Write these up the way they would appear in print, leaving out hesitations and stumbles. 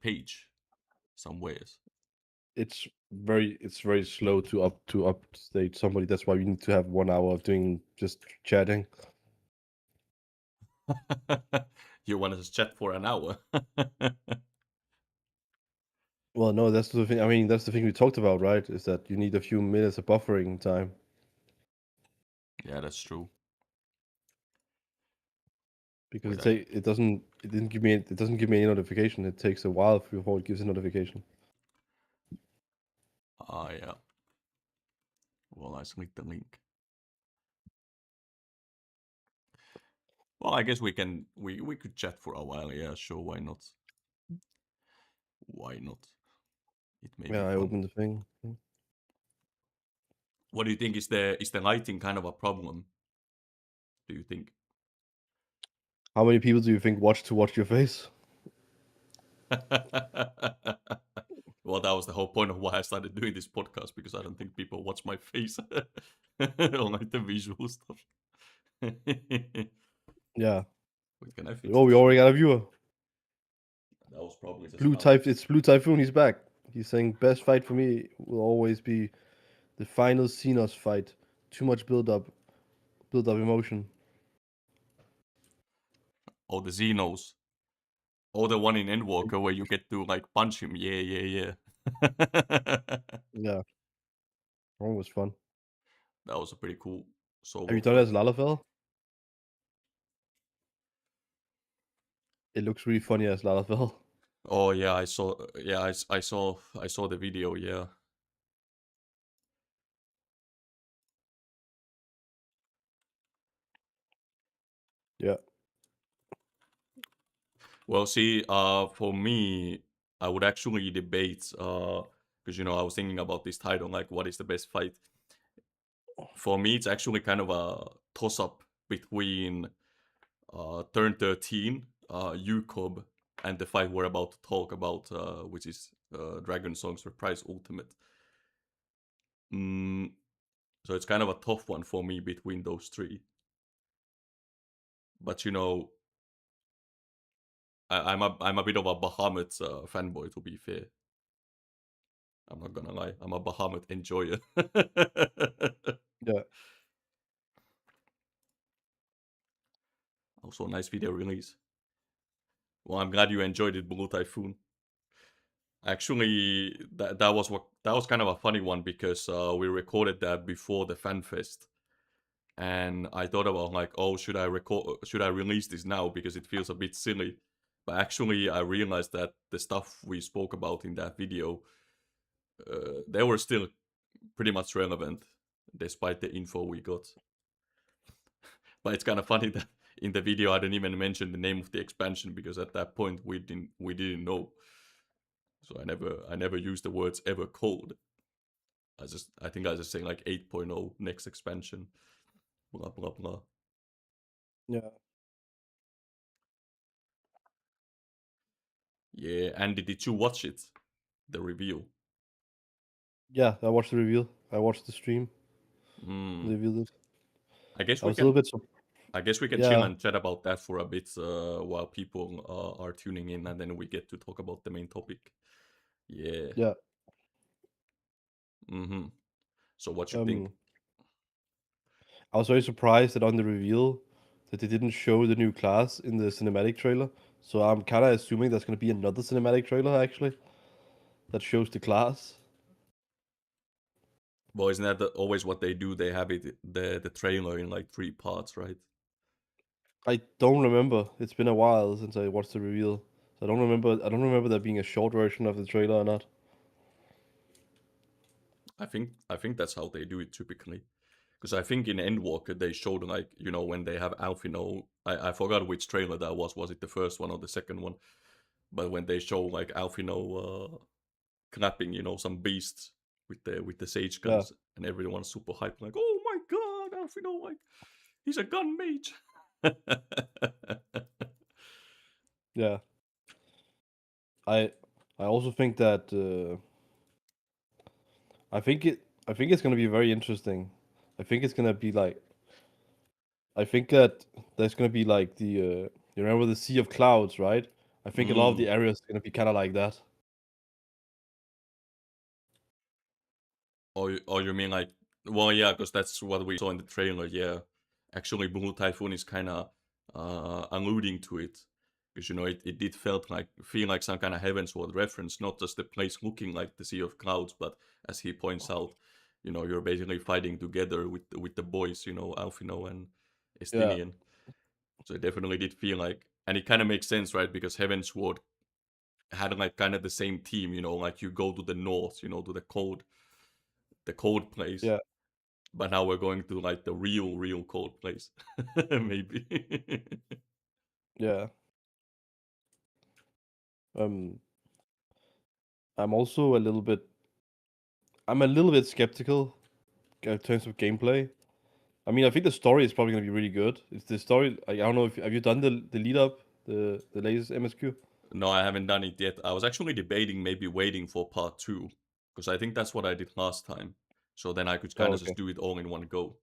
page somewheres. It's very slow to update somebody. That's why we need to have 1 hour of doing just chatting. You want to chat for an hour? Well, no, that's the thing. I mean, that's the thing we talked about, right? Is that you need a few minutes of buffering time. Yeah, that's true. Because Wait, it doesn't give me any notification. It takes a while before it gives a notification. yeah. Well, I click the link. Well, I guess we could chat for a while. Yeah, sure. Why not? Why not? It may be Yeah, I fun. opened the thing. What do you think is the lighting kind of a problem? Do you think? How many people do you think watch your face? Well, that was the whole point of why I started doing this podcast, because I don't think people watch my face or like the visual stuff. Yeah. Wait, can I fix Oh, we this? already got a viewer. That was probably just It's Blue Typhoon. He's back. He's saying best fight for me will always be the final Xenos fight. Too much build up emotion. Oh, the Xenos. Oh, the one in Endwalker where you get to like punch him. Yeah, yeah, yeah. Yeah, that was fun. That was a pretty cool Have solo you done it fight. as Lalafell? It looks really funny as Lalafell. Oh yeah, I saw. Yeah, I saw the video. Yeah. Yeah. Well, see, for me, I would actually debate, because I was thinking about this title, like, what is the best fight? For me, it's actually kind of a toss-up between Turn 13, UCOB, and the fight we're about to talk about, which is Dragon Song Surprise Ultimate. So it's kind of a tough one for me between those three. But I'm a bit of a Bahamut fanboy, to be fair. I'm not gonna lie, I'm a Bahamut enjoyer. Yeah. Also, a nice video release. Well, I'm glad you enjoyed it, Blue Typhoon. Actually, that was kind of a funny one, because we recorded that before the fan fest, and I thought about, like, oh, should I release this now, because it feels a bit silly. But actually, I realized that the stuff we spoke about in that video, they were still pretty much relevant despite the info we got. But it's kind of funny that in the video I didn't even mention the name of the expansion, because at that point we didn't know. So I never used the words ever cold. I think I was just saying like 8.0 next expansion, blah blah blah. Yeah. Yeah, Andy, did you watch it? The reveal. Yeah, I watched the reveal. I watched the stream. They Hmm. revealed it. I guess I we was a little can. bit I guess we can chill yeah, and chat about that for a bit while people are tuning in, and then we get to talk about the main topic. Yeah. yeah. Mm-hmm. So what you think? Um I was very surprised that on the reveal that they didn't show the new class in the cinematic trailer. So I'm kind of assuming there's going to be another cinematic trailer actually that shows the class. Well, isn't that always what they do? They have the trailer in like 3 parts, right? I don't remember. It's been a while since I watched the reveal. So I don't remember there being a short version of the trailer or not. I think that's how they do it typically. Because I think in Endwalker they showed, like, when they have Alphino. I forgot which trailer that was. Was it the first one or the second one? But when they show like Alphino clapping, some beasts with the sage Yeah. guns, and everyone's super hyped, like, oh my god, Alphino, like, he's a gun mage. Yeah. I I also think that I think it's going to be very interesting. I think it's going to be like I think that there's going to be like the you remember the Sea of Clouds, right? I think a lot of the Mm. areas are gonna be kind of like that. Or you mean like, well, yeah, because that's what we saw in the trailer. Yeah, actually, Blue Typhoon is kind of alluding to it, because it did feel like some kind of Heavensward reference, not just the place looking like the Sea of Clouds, but as he points out, you're basically fighting together with the boys, Alphino and Yeah, Estinian. So it definitely did feel like, and it kind of makes sense, right? Because Heavensward had like kind of the same team, like you go to the north, to the cold place, yeah, but now we're going to like the real cold place. Maybe. yeah. Um, I'm also a little bit. I'm a little bit skeptical in terms of gameplay. I mean, I think the story is probably gonna be really good. It's the story. I don't know if have you done the lead up, the latest MSQ? No, I haven't done it yet. I was actually debating maybe waiting for part two, because I think that's what I did last time. So then I could kind Oh, of just okay. do it all in one go.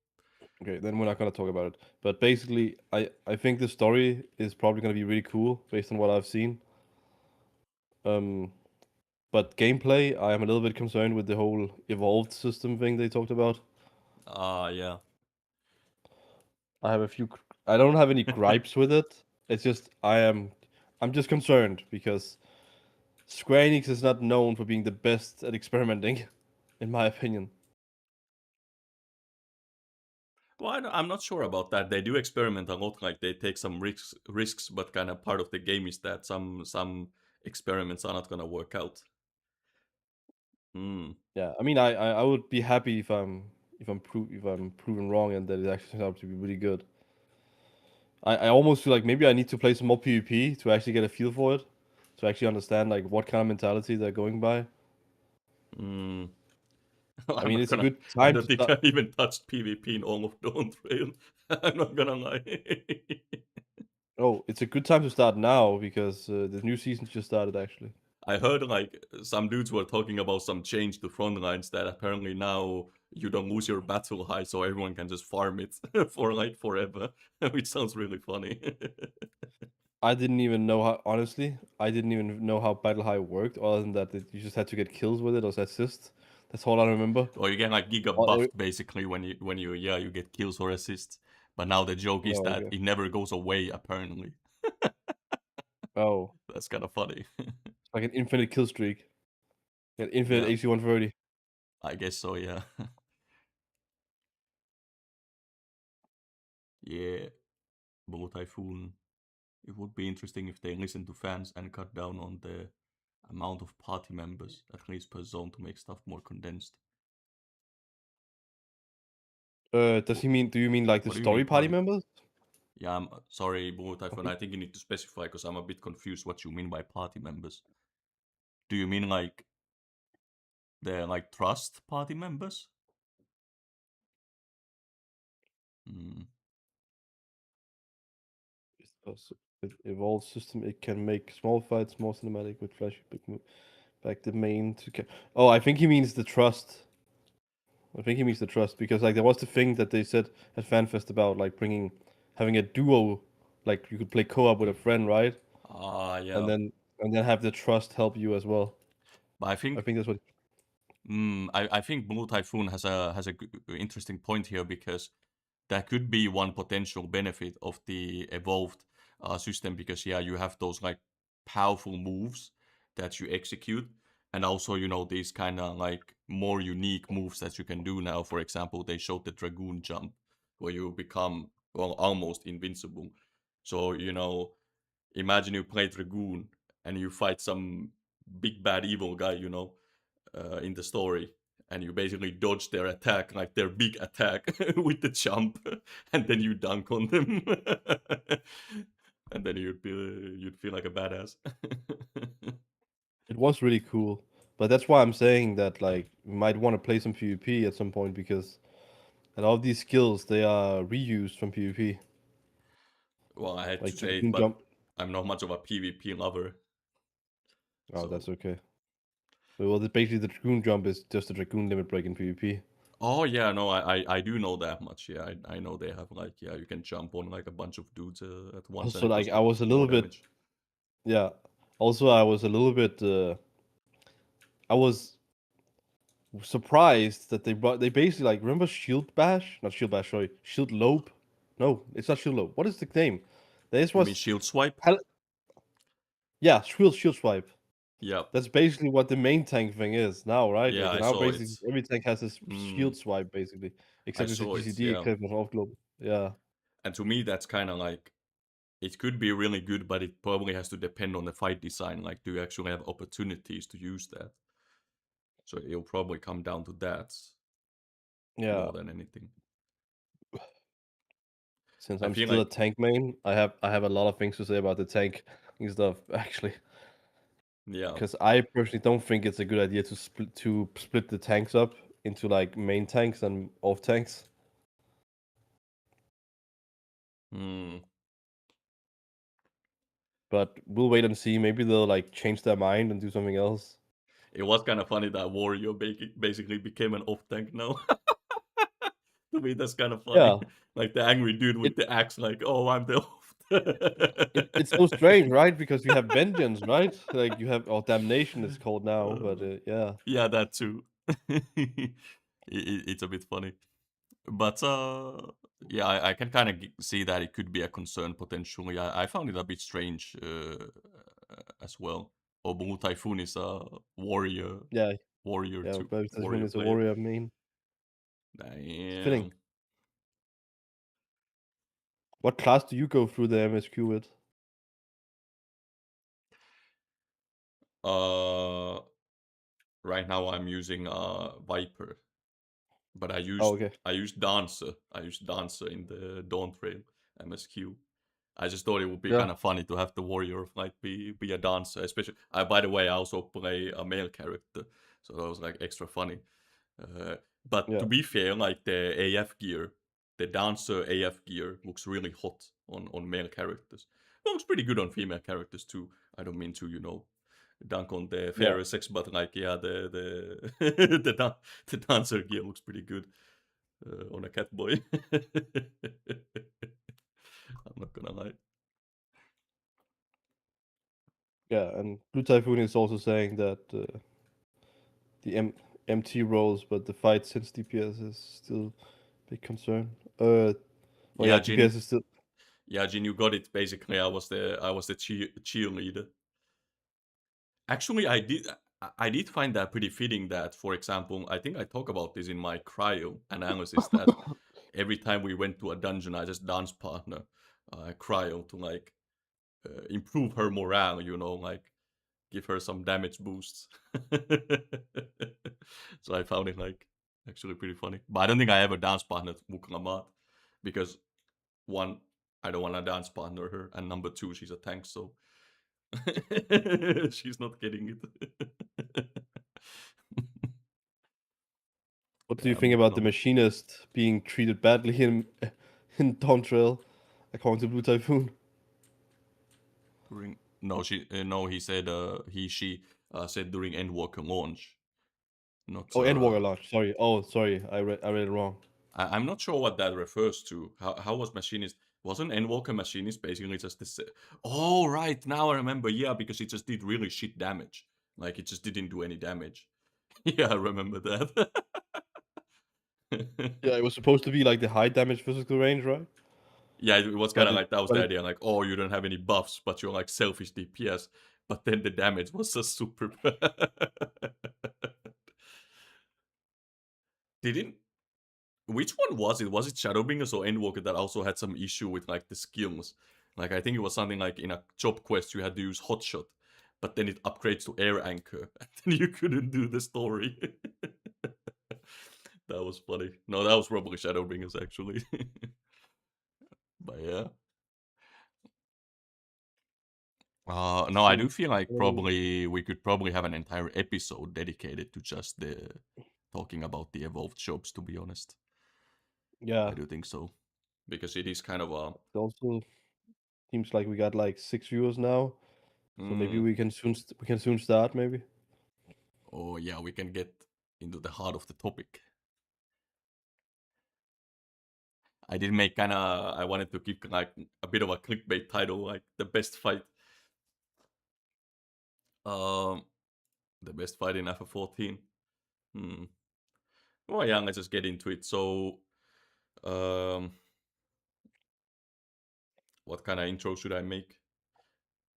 Okay, then we're not gonna talk about it. But basically, I think the story is probably gonna be really cool based on what I've seen. Um, but gameplay, I am a little bit concerned with the whole evolved system thing they talked about. Ah, yeah. I have a few. I don't have any gripes with it. It's just I'm just concerned because Square Enix is not known for being the best at experimenting, in my opinion. Well, I'm not sure about that. They do experiment a lot. Like they take some risks, but kind of part of the game is that some experiments are not gonna work out. Hmm. Yeah, I mean, I would be happy if I'm proven wrong and that it actually turns out to be really good. I almost feel like maybe I need to play some more PvP to actually get a feel for it, to actually understand like what kind of mentality they're going by. Hmm. I I'm mean, not it's a gonna. good I time don't to think start. I even touched PvP in all of Dawn Trail. I'm not gonna lie. Oh, it's a good time to start now because the new season just started actually. I heard like some dudes were talking about some change to front lines that apparently now you don't lose your battle high, so everyone can just farm it for like forever, which sounds really funny. I didn't even know how. Honestly, I didn't even know how Battle High worked. Other than that, you just had to get kills with it or assist. That's all I remember. Or you get like giga Oh, buffed basically when you yeah you get kills or assists. But now the joke is oh, that okay. it never goes away apparently. Oh, That's kind of funny. like an infinite kill streak. An infinite Yeah, AC 130. I guess so. Yeah, yeah. Blue Typhoon. It would be interesting if they listen to fans and cut down on the amount of party members, at least per zone, to make stuff more condensed. Does he mean? Do you mean like the What do you mean story party party? members? Yeah, I'm sorry, Blue I Typhoon. think I think you need to specify because I'm a bit confused what you mean by party members. Do you mean like the like trust party members? Hmm. it's also with evolved system. It can make small fights more cinematic with flashy big move. Back the main to. Oh, I think he means the trust. I think he means the trust because like there was the thing that they said at FanFest about like bringing having a duo, like you could play co-op with a friend, right? Ah, And yeah. then have the trust help you as well. But I I think think that's what. I think Blue Typhoon has a interesting point here because that could be one potential benefit of the evolved system because yeah you have those like powerful moves that you execute, and also these kind of like more unique moves that you can do now. For example, they showed the dragoon jump where you become well almost invincible. So imagine you play dragoon and you fight some big bad evil guy, in the story, and you basically dodge their attack, like their big attack, with the jump, and then you dunk on them, and then you'd feel like a badass. It was really cool, but that's why I'm saying that like we might want to play some PvP at some point because a lot of these skills they are reused from PvP, Well, I had to like say it, Dragoon but Jump. I'm not much of a PvP lover, Oh, so. that's okay. Well, basically the Dragoon Jump is just a Dragoon limit break in PvP. Oh yeah, no, I do know that much. Yeah, I know they have like yeah, you can jump on like a bunch of dudes at once, and Also, it like does I like was a more little bit damage. Yeah. Also, I was a little bit. I was surprised that they basically like remember Shield Bash, not Shield Bash, sorry, Shield Lobe. No, it's not Shield Lobe. What is the name? This You mean was shield swipe? yeah, Shield Swipe. Yeah, That's basically what the main tank thing is now, right? yeah, Like I now, saw basically it. every tank has this Mm, Shield Swipe, basically, I except it's a saw it. GCD, Yeah, except for off globe. Yeah, and to me, that's kind of like it could be really good, but it probably has to depend on the fight design. Like, do you actually have opportunities to use that? So it'll probably come down to that yeah. more than anything. Since I I'm feel still a like, tank main, I have a lot of things to say about the tank stuff actually. yeah, Because I personally don't think it's a good idea to split the tanks up into like main tanks and off tanks. mm, But we'll wait and see. Maybe they'll like change their mind and do something else. it was kind of funny that Warrior basically became an off tank now. To me, that's kind of funny. Yeah, Like the angry dude it, with the axe, like, oh, I'm the off. it's so strange, right? Because you have vengeance, right? Like you have or damnation is called now, but Uh, yeah, yeah, that too. It's a bit funny. But yeah, I can kind of see that it could be a concern potentially. I found it a bit strange as well. Oh, Blue Typhoon is a warrior, yeah, warrior yeah. two, But Typhoon warrior is a player. warrior main. It's fitting. Damn. What class do you go through the MSQ with? Uh, right now I'm using Viper, but Oh, okay. I used Dancer. I used Dancer in the Dawn Trail MSQ. I just thought it would be Yeah, kind of funny to have the warrior like be a dancer, especially. By the way, I also play a male character, so that was like extra funny. Uh, but yeah, to be fair, like the AF gear, the dancer AF gear looks really hot on male characters. It looks pretty good on female characters too. I don't mean to dunk on the yeah. fairer sex, but like yeah, the the dancer gear looks pretty good on a cat boy. I'm not gonna lie. Yeah, and Blue Typhoon is also saying that the MT rolls, but the fight since DPS is still a big concern. Oh yeah, Yeah, Jin. DPS is still. Yeah, Jin, you got it. Basically, I was the cheerleader. Actually, I did find that pretty fitting. That, for example, I think I talk about this in my cryo analysis. That every time we went to a dungeon, I just dance partner cryo to like improve her morale. You know, like give her some damage boosts. So I found it like actually pretty funny. But I don't think I ever dance partner Muklamat because one, I don't want to dance partner her, and number two, she's a tank, so she's not getting it. What do Yeah, you I'm think not about gonna the lie. machinist being treated badly in in Dawn Trail, according to Blue Typhoon? During no, no, he said she said during Endwalker launch, not Oh, Endwalker launch. Sorry. Oh, sorry. I read it wrong. I'm not sure what that refers to. How was machinist? Wasn't Endwalker machinist basically just this? Oh right, now I remember. Yeah, because it just did really shit damage. Like it just didn't do any damage. Yeah, I remember that. Yeah, it was supposed to be like the high damage physical range, right? Yeah, it was kind But of it, like that was but the it, idea. Like, oh, you don't have any buffs, but you're like selfish DPS. But then the damage was just super bad. Didn't which one was it? Was it Shadowbringers or Endwalker that also had some issue with like the skills? Like I think it was something like in a job quest you had to use Hotshot, but then it upgrades to Air Anchor, and then you couldn't do the story. That was funny. No, that was probably Shadowbringers actually. But yeah. No, I do see. feel like Um, probably we could probably have an entire episode dedicated to just the talking about the evolved shops. To be honest, yeah. I do think so because it is kind of a It also seems like we got like 6 viewers now, so maybe mm, we can soon start. Maybe. oh yeah, we can get into the heart of the topic. I did make kind of I wanted to keep like a bit of a clickbait title, like the best fight. Um, the best fight in FF14. Hmm. Well, yeah, let's just get into it. So, um, what kind of intro should I make?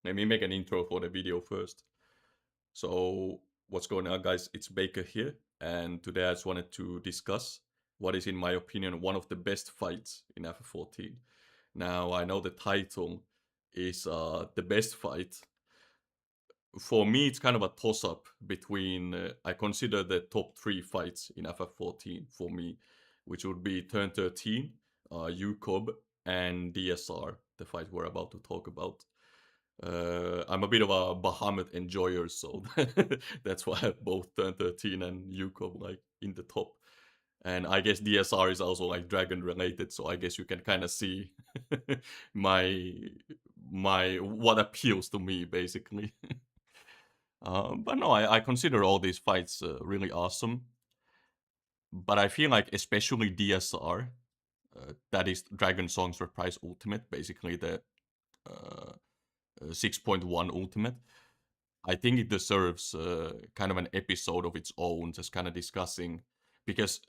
Let me make an intro for the video first. So, what's going on, guys? It's Baker here, and today I just wanted to discuss what is, in my opinion, one of the best fights in FF14. Now, I know the title is the best fight. For me, it's kind of a toss up between, I consider the top three fights in FF14 for me, which would be Turn 13, UCOB, and DSR, the fight we're about to talk about. I'm a bit of a Bahamut enjoyer, so that's why I have both Turn 13 and UCOB like in the top. And I guess DSR is also like dragon related, so I guess you can kind of see my what appeals to me basically. But no, I consider all these fights really awesome. But I feel like especially DSR, that is Dragon Song's Reprise Ultimate, basically the uh, 6.1 Ultimate. I think it deserves kind of an episode of its own, just kind of discussing, because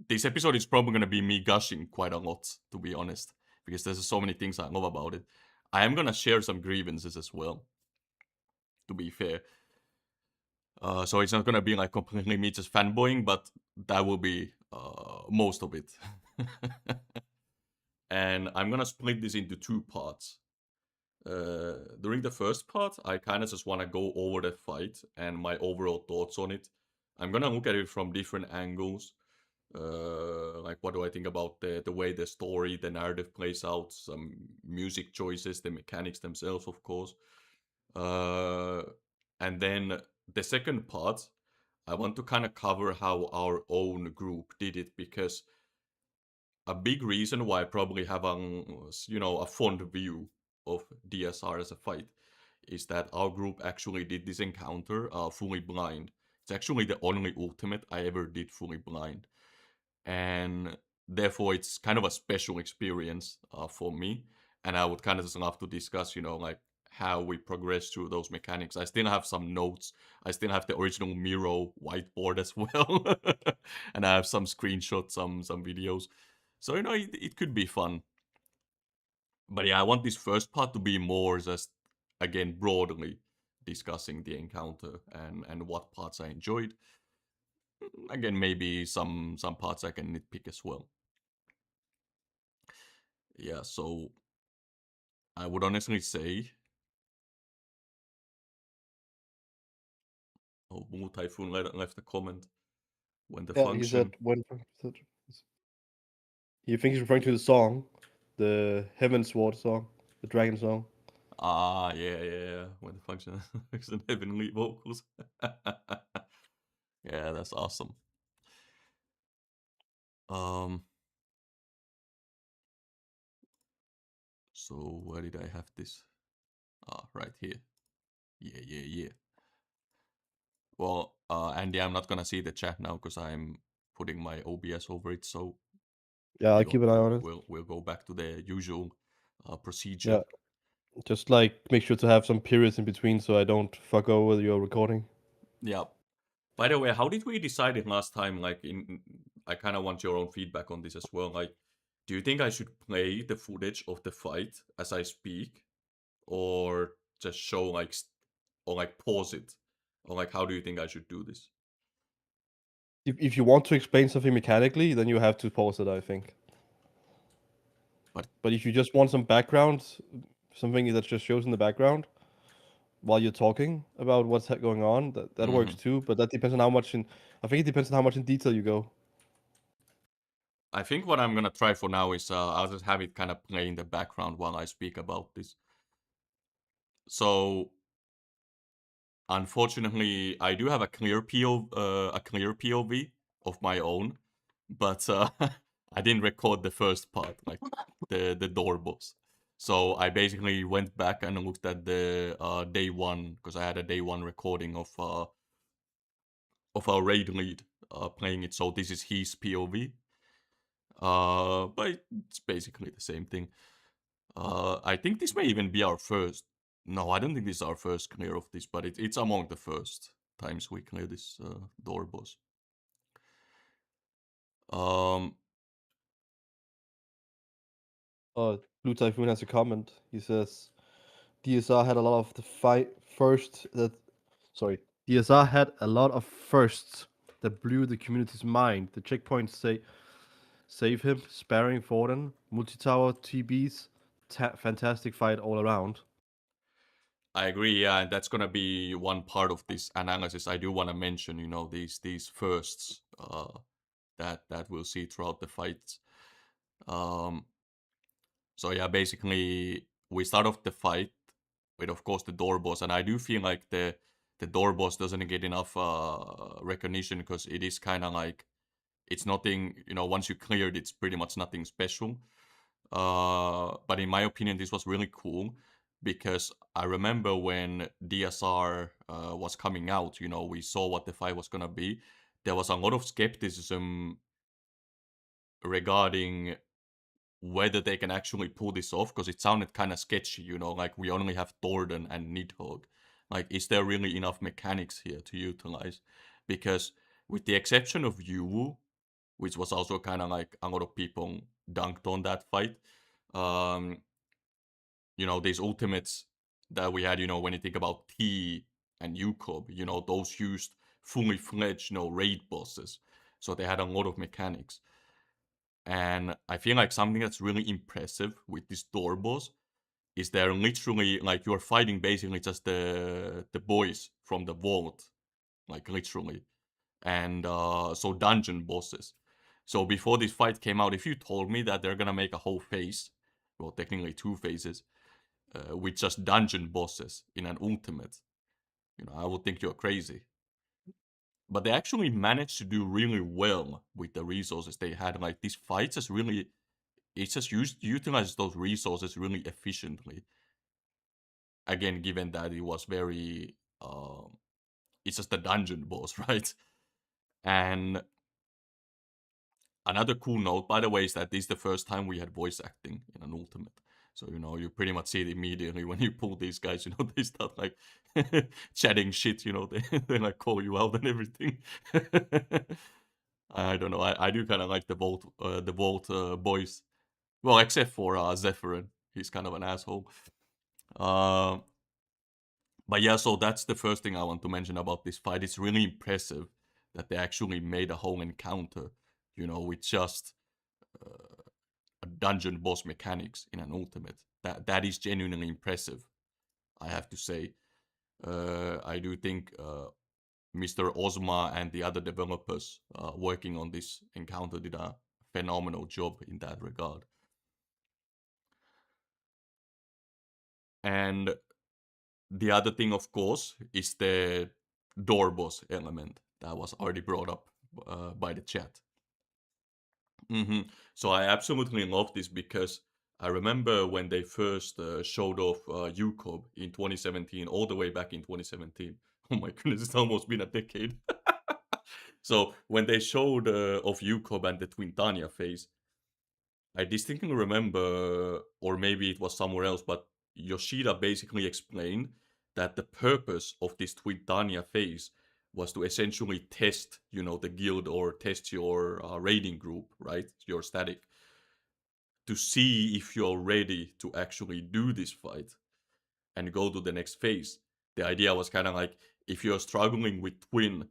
this episode is probably going to be me gushing quite a lot, to be honest, because there's so many things I love about it. I am going to share some grievances as well, to be fair. So it's not gonna be like completely me just fanboying, but that will be most of it. And I'm gonna split this into two parts. During the first part, I kind of just want to go over the fight and my overall thoughts on it. I'm gonna look at it from different angles. Like what do I think about the way the story, the narrative plays out, some music choices, the mechanics themselves, of course. Uh, and then the second part, I want to kind of cover how our own group did it, because a big reason why I probably have a fond view of DSR as a fight is that our group actually did this encounter fully blind. It's actually the only ultimate I ever did fully blind, and therefore it's kind of a special experience for me. And I would kind of just love to discuss, like how we progress through those mechanics. I still have some notes. I still have the original Miro whiteboard as well, and I have some screenshots, some videos. So it could be fun. But yeah, I want this first part to be more just, again, broadly discussing the encounter and what parts I enjoyed. Again, maybe some parts I can nitpick as well. Yeah, so I would honestly say, oh, Blue Typhoon left a comment when the Yeah, he said function. when he thinks he's referring to the song, the Heaven Sword song, the dragon song. Ah, yeah. When the function is in heavenly vocals. Yeah, that's awesome. Um, so where did I have this? Ah, right here. Yeah. Well, Andy, I'm not gonna see the chat now because I'm putting my OBS over it. So Yeah, I'll keep an eye on it. we'll go back to the usual procedure. Yeah, just like make sure to have some periods in between so I don't fuck over your recording. Yeah. By the way, how did we decide it last time? Like, I kind of want your own feedback on this as well. Like, do you think I should play the footage of the fight as I speak, or just show or like pause it, or like how do you think I should do this? If you want to explain something mechanically, then you have to pause it, I think. But But if you just want some background, something that just shows in the background while you're talking about what's going on, that works mhm. too. But that depends on how much in. I think it depends on how much in detail you go. I think what I'm gonna try for now is I'll just have it kind of play in the background while I speak about this. So unfortunately, I do have a clear POV of my own, but I didn't record the first part, like the door boss. So I basically went back and looked at the day one, because I had a day one recording of our raid lead playing it. So this is his POV, but it's basically the same thing. I think this may even be our first No, I don't think this is our first clear of this, but it's among the first times we clear this door boss. Um, Blue Typhoon has a comment. He says DSR had a lot of the fight first that sorry. DSR had a lot of firsts that blew the community's mind. The checkpoints say save him, sparing Forden, multi-tower, TBs, fantastic fight all around. I agree, yeah, and that's gonna be one part of this analysis. I do want to mention, these firsts that we'll see throughout the fights. Um, so yeah, basically we start off the fight with, of course, the door boss, and I do feel like the door boss doesn't get enough recognition because it is kind of like it's nothing. Once you cleared, it's pretty much nothing special. But in my opinion, this was really cool because I remember when DSR was coming out, we saw what the fight was gonna be. There was a lot of skepticism regarding whether they can actually pull this off because it sounded kind of sketchy, like we only have Thornton and Nidhogg. Like, is there really enough mechanics here to utilize? Because with the exception of Yu, which was also kind of like a lot of people dunked on that fight, um, these ultimates that we had, when you think about T and Yukob, those used fully fledged, raid bosses. So they had a lot of mechanics. And I feel like something that's really impressive with this door boss is they're literally like you're fighting basically just the boys from the vault, like literally, and so dungeon bosses. So before this fight came out, if you told me that they're gonna make a whole phase, well, technically two phases, with just dungeon bosses in an ultimate, I would think you're crazy. But they actually managed to do really well with the resources they had. Like these fights just really it just utilizes those resources really efficiently. Again, given that it was very, it's just a dungeon boss, right? And another cool note, by the way, is that this is the first time we had voice acting in an ultimate. So you pretty much see it immediately when you pull these guys. They start like chatting shit. They like call you out and everything. I don't know. I do kind of like the vault boys. Well, except for Zephyrin, he's kind of an asshole. Uh, but yeah, so that's the first thing I want to mention about this fight. It's really impressive that they actually made a whole encounter, with just a dungeon boss mechanics in an ultimate. That is genuinely impressive, I have to say. I do think Mr. Ozma and the other developers working on this encounter did a phenomenal job in that regard. And the other thing, of course, is the door boss element that was already brought up by the chat. So I absolutely love this because I remember when they first showed off UCOB in 2017, all the way back in 2017. Oh my goodness, it's almost been a decade. So when they showed off UCOB and the Twintania phase, I distinctly remember, or maybe it was somewhere else, but Yoshida basically explained that the purpose of this Twintania phase was to essentially test, the guild or test your raiding group, right? Your static, to see if you're ready to actually do this fight and go to the next phase. The idea was kind of like if you're struggling with Twin,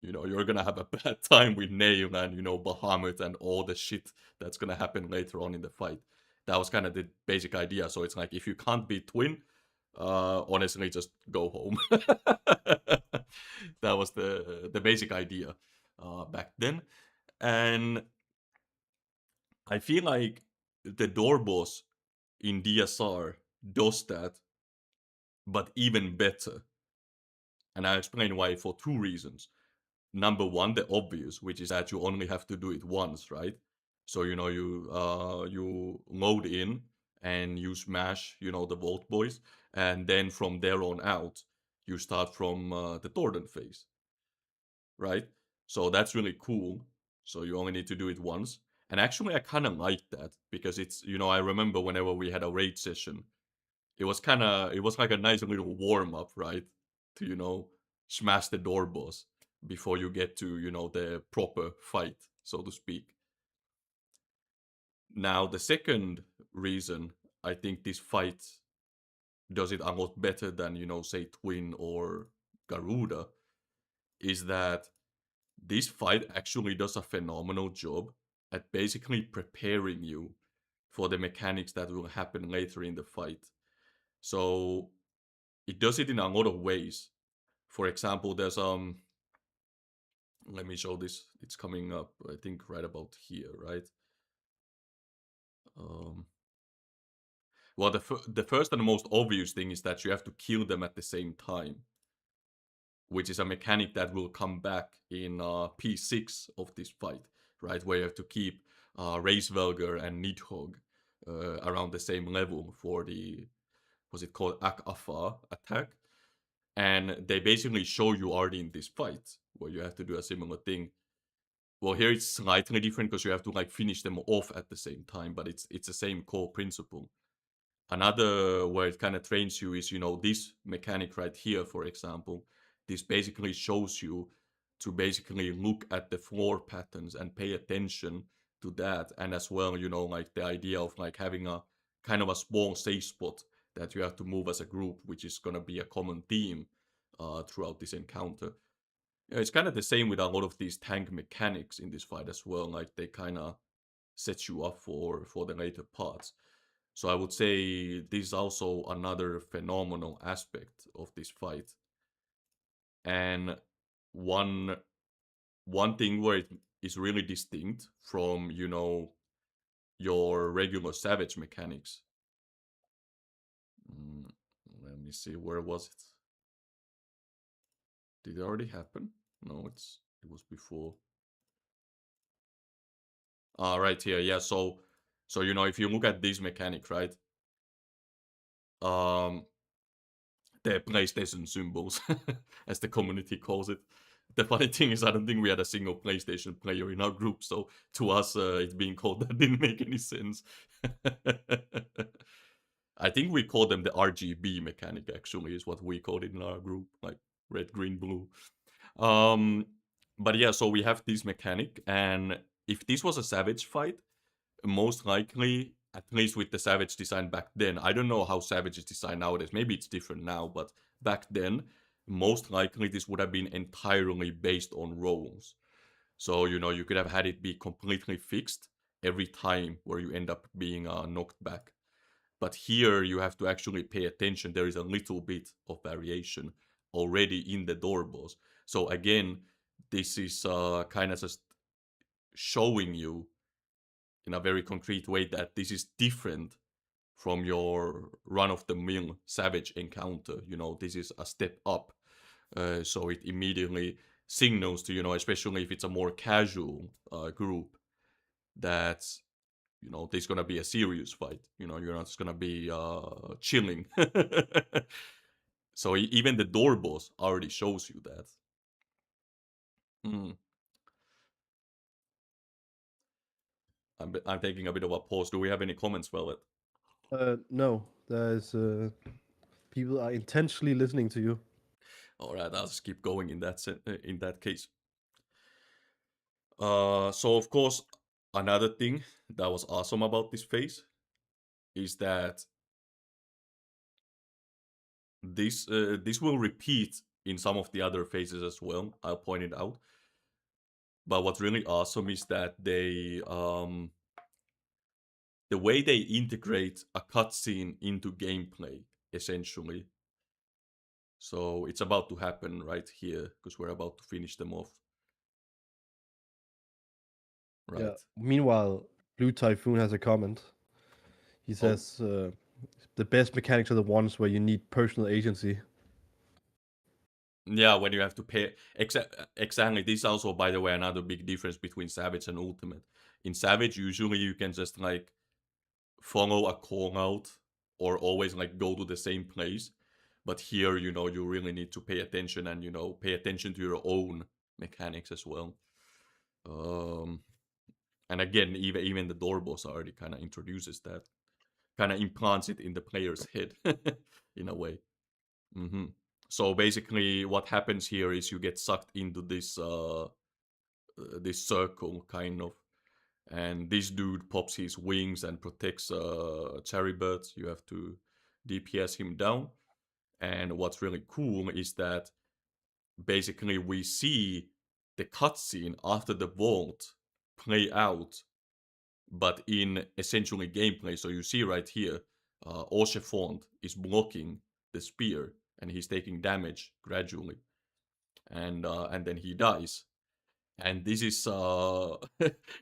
you're gonna have a bad time with Nail and Bahamut and all the shit that's gonna happen later on in the fight. That was kind of the basic idea. So it's like if you can't beat Twin, honestly, just go home. That was the basic idea back then, and I feel like the door boss in DSR does that, but even better. And I'll explain why for two reasons. Number one, the obvious, which is that you only have to do it once, right? So you load in and you smash the Vault Boys, and then from there on out, you start from the Thornton phase, right? So that's really cool. So you only need to do it once. And actually, I kind of like that because it's I remember whenever we had a raid session, it was like a nice little warm up, right? To smash the door boss before you get to the proper fight, so to speak. Now the second reason I think this fight does it a lot better than say Twin or Garuda is that this fight actually does a phenomenal job at basically preparing you for the mechanics that will happen later in the fight. So it does it in a lot of ways. For example, there's let me show this. It's coming up, I think, right about here, right? Um, well, the first and the most obvious thing is that you have to kill them at the same time, which is a mechanic that will come back in P6 of this fight, right? Where you have to keep Racevelger and Nidhogg around the same level for the, was it called Ak-Afa attack? And they basically show you already in this fight where you have to do a similar thing. Well, here it's slightly different because you have to like finish them off at the same time, but it's the same core principle. Another where it kind of trains you is this mechanic right here, for example. This basically shows you to basically look at the floor patterns and pay attention to that, and as well like the idea of like having a kind of a small safe spot that you have to move as a group, which is going to be a common theme throughout this encounter. Yeah, it's kind of the same with a lot of these tank mechanics in this fight as well. Like they kind of set you up for the later parts. So I would say this is also another phenomenal aspect of this fight. And one one thing where it is really distinct from your regular Savage mechanics. Mm, Let me see, where was it? Did it already happen? No, it was before. Right here, yeah. So if you look at this mechanic, right? Um, the PlayStation symbols, as the community calls it. The funny thing is, I don't think we had a single PlayStation player in our group, so to us, it being called that didn't make any sense. I think we called them the RGB mechanic. Actually, is what we called it in our group, like red, green, blue. Um, but yeah, so we have this mechanic, and if this was a Savage fight, most likely, at least with the Savage design back then, I don't know how Savage is designed nowadays. Maybe it's different now, but back then, most likely this would have been entirely based on rolls. So, you could have had it be completely fixed every time where you end up being knocked back. But here you have to actually pay attention. There is a little bit of variation already in the door boss. So again, this is kind of just showing you in a very concrete way that this is different from your run of the mill Savage encounter. This is a step up. So it immediately signals to, especially if it's a more casual group, that, there's going to be a serious fight. You're not just going to be chilling. So even the door boss already shows you that. Mm. I'm taking a bit of a pause. Do we have any comments, Velvet? No, there's people are intentionally listening to you. All right, I'll just keep going in that case. So of course, another thing that was awesome about this phase is that this will repeat in some of the other phases as well. I'll point it out. But what's really awesome is that the way they integrate a cutscene into gameplay, essentially. So it's about to happen right here because we're about to finish them off. Yeah. Right. Meanwhile, Blue Typhoon has a comment. He Oh, says the best mechanics are the ones where you need personal agency. yeah, when you have to pay. Exactly. This is also, by the way, another big difference between Savage and Ultimate. In Savage, usually you can just like follow a call out or always like go to the same place. But here, you really need to pay attention and, pay attention to your own mechanics as well. Um, and again, even the door boss already kind of introduces that. kind of implants it in the player's head in a way. hmm So basically, what happens here is you get sucked into this circle, kind of, and this dude pops his wings and protects cherry birds. You have to DPS him down. And what's really cool is that basically we see the cutscene after the vault play out, but in essentially gameplay. So you see right here, Orchefont is blocking the spear and he's taking damage gradually, and then he dies. And this is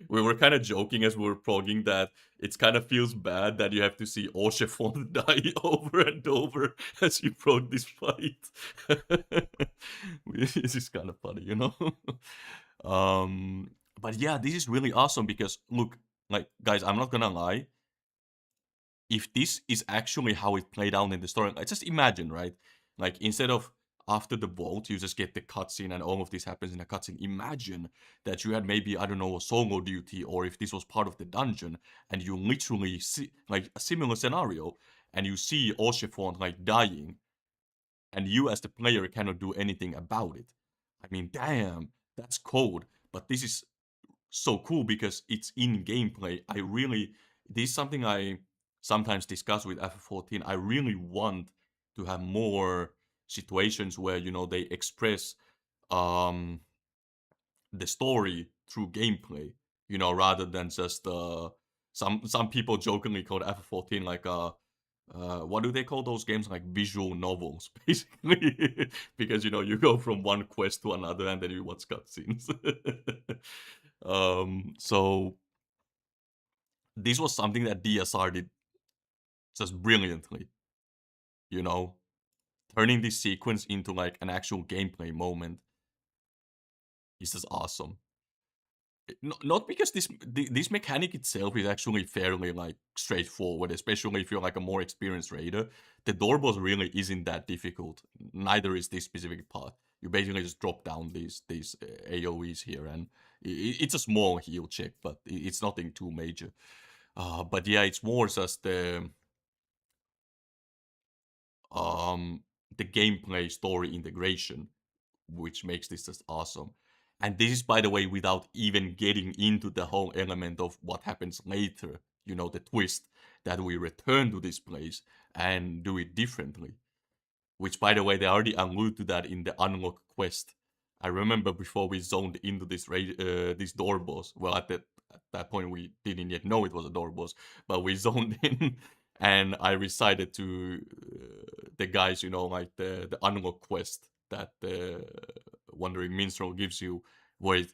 we were kind of joking as we were progging that it kind of feels bad that you have to see Orchefont die over and over as you prog this fight. This is kind of funny, you know. But yeah, this is really awesome because look, like guys, I'm not gonna lie. If this is actually how it played out in the story, like, just imagine, right? Like instead of after the vault, you just get the cutscene and all of this happens in a cutscene. Imagine that you had maybe, I don't know, a solo duty, or if this was part of the dungeon, and you literally see like a similar scenario, and you see Orchefont like dying, and you as the player cannot do anything about it. I mean, damn, that's cold. But this is so cool because it's in gameplay. This is something I sometimes discuss with FF14. I really want to have more situations where, you know, they express um the story through gameplay, you know, rather than just some people jokingly call FF14 like what do they call those games, like visual novels basically, because you know you go from one quest to another and then you watch cutscenes. So this was something that DSR did just brilliantly, you know, turning this sequence into like an actual gameplay moment is just awesome. Not because this mechanic itself is actually fairly like straightforward, especially if you're like a more experienced raider. The door boss really isn't that difficult. Neither is this specific part. You basically just drop down these AOE's here, and it's a small heal check, but it's nothing too major. But yeah, it's more just the gameplay story integration which makes this just awesome. And this is, by the way, without even getting into the whole element of what happens later, you know, the twist that we return to this place and do it differently. Which, by the way, they already allude to that in the unlock quest. I remember before we zoned into this door boss. Well, at that point we didn't yet know it was a door boss, but we zoned in, and I recited to the guys, you know, like the unlock quest that the Wandering Minstrel gives you, where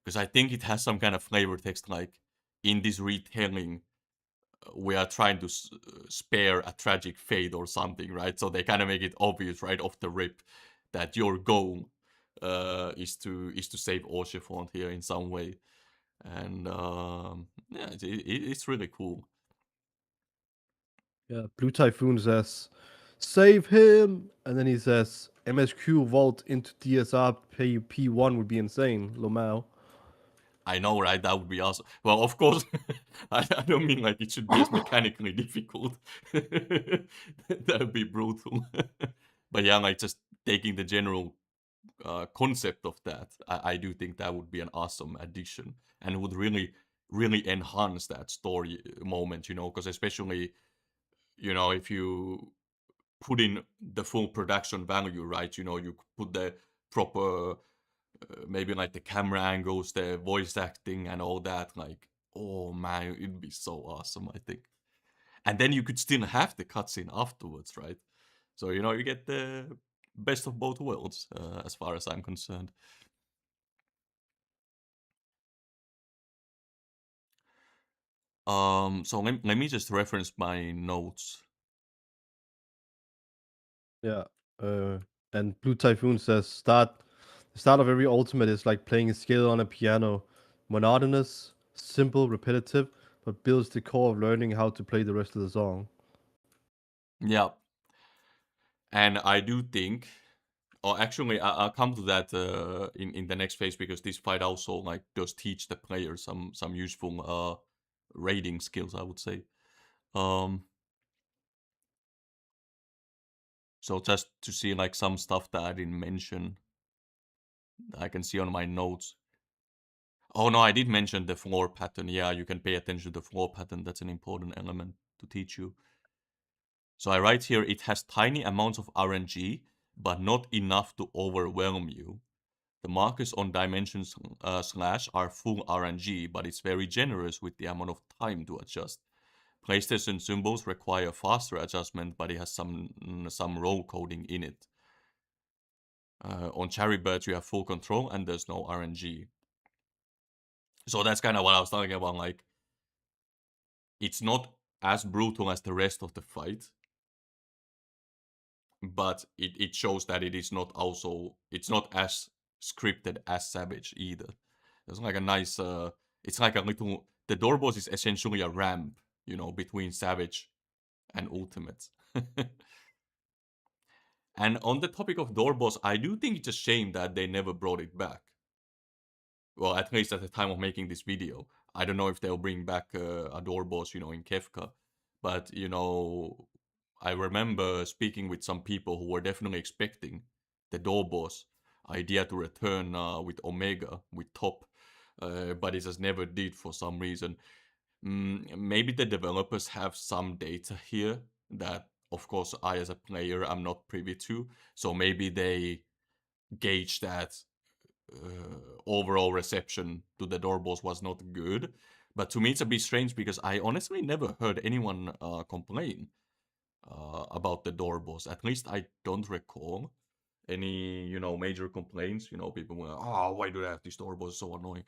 because I think it has some kind of flavor text like, in this retelling we are trying to spare a tragic fate or something, right? So they kind of make it obvious right off the rip that your goal is to save Orchefont here in some way, and yeah, it's really cool. Yeah, Blue Typhoon says, "Save him!" And then he says, "MSQ vault into DSR P1 would be insane." Lomao. I know, right? That would be awesome. Well, of course, I don't mean like it should be as mechanically difficult. That would be brutal. But yeah, like just taking the general concept of that, I do think that would be an awesome addition and would really, really enhance that story moment, you know, because especially, you know, if you put in the full production value, right, you know, you put the proper maybe like the camera angles, the voice acting, and all that. Like, oh man, it'd be so awesome, I think. And then you could still have the cutscene afterwards, right? So you know, you get the best of both worlds, as far as I'm concerned. So let me just reference my notes. Yeah. And Blue Typhoon says, the start of every ultimate is like playing a scale on a piano. Monotonous, simple, repetitive, but builds the core of learning how to play the rest of the song. Yeah, and I do think, or actually, I'll come to that in the next phase because this fight also like does teach the player some useful raiding skills, I would say. So just to see like some stuff that I didn't mention, I can see on my notes. Oh no, I did mention the floor pattern. Yeah, you can pay attention to the floor pattern. That's an important element to teach you. So I write here, it has tiny amounts of RNG, but not enough to overwhelm you. The markers on dimensions slash are full RNG, but it's very generous with the amount of time to adjust. PlayStation symbols require faster adjustment, but it has some roll coding in it. On Cherry Birds, you have full control and there's no RNG. So that's kind of what I was talking about. Like, it's not as brutal as the rest of the fight, but it shows that it is not also, it's not as scripted as Savage either. There's like a nice, it's like a little, the door boss is essentially a ramp, between Savage and Ultimate. And on the topic of door boss, I do think it's a shame that they never brought it back. Well, at least at the time of making this video. I don't know if they'll bring back a door boss, in Kefka. But, I remember speaking with some people who were definitely expecting the door boss idea to return with Omega, with Top. But it just never did for some reason. Maybe the developers have some data here that, of course, I as a player, I'm not privy to. So maybe they gauge that overall reception to the door boss was not good. But to me, it's a bit strange because I honestly never heard anyone complain about the door boss. At least I don't recall any, major complaints. People were, oh, why do they have this door boss? So annoying.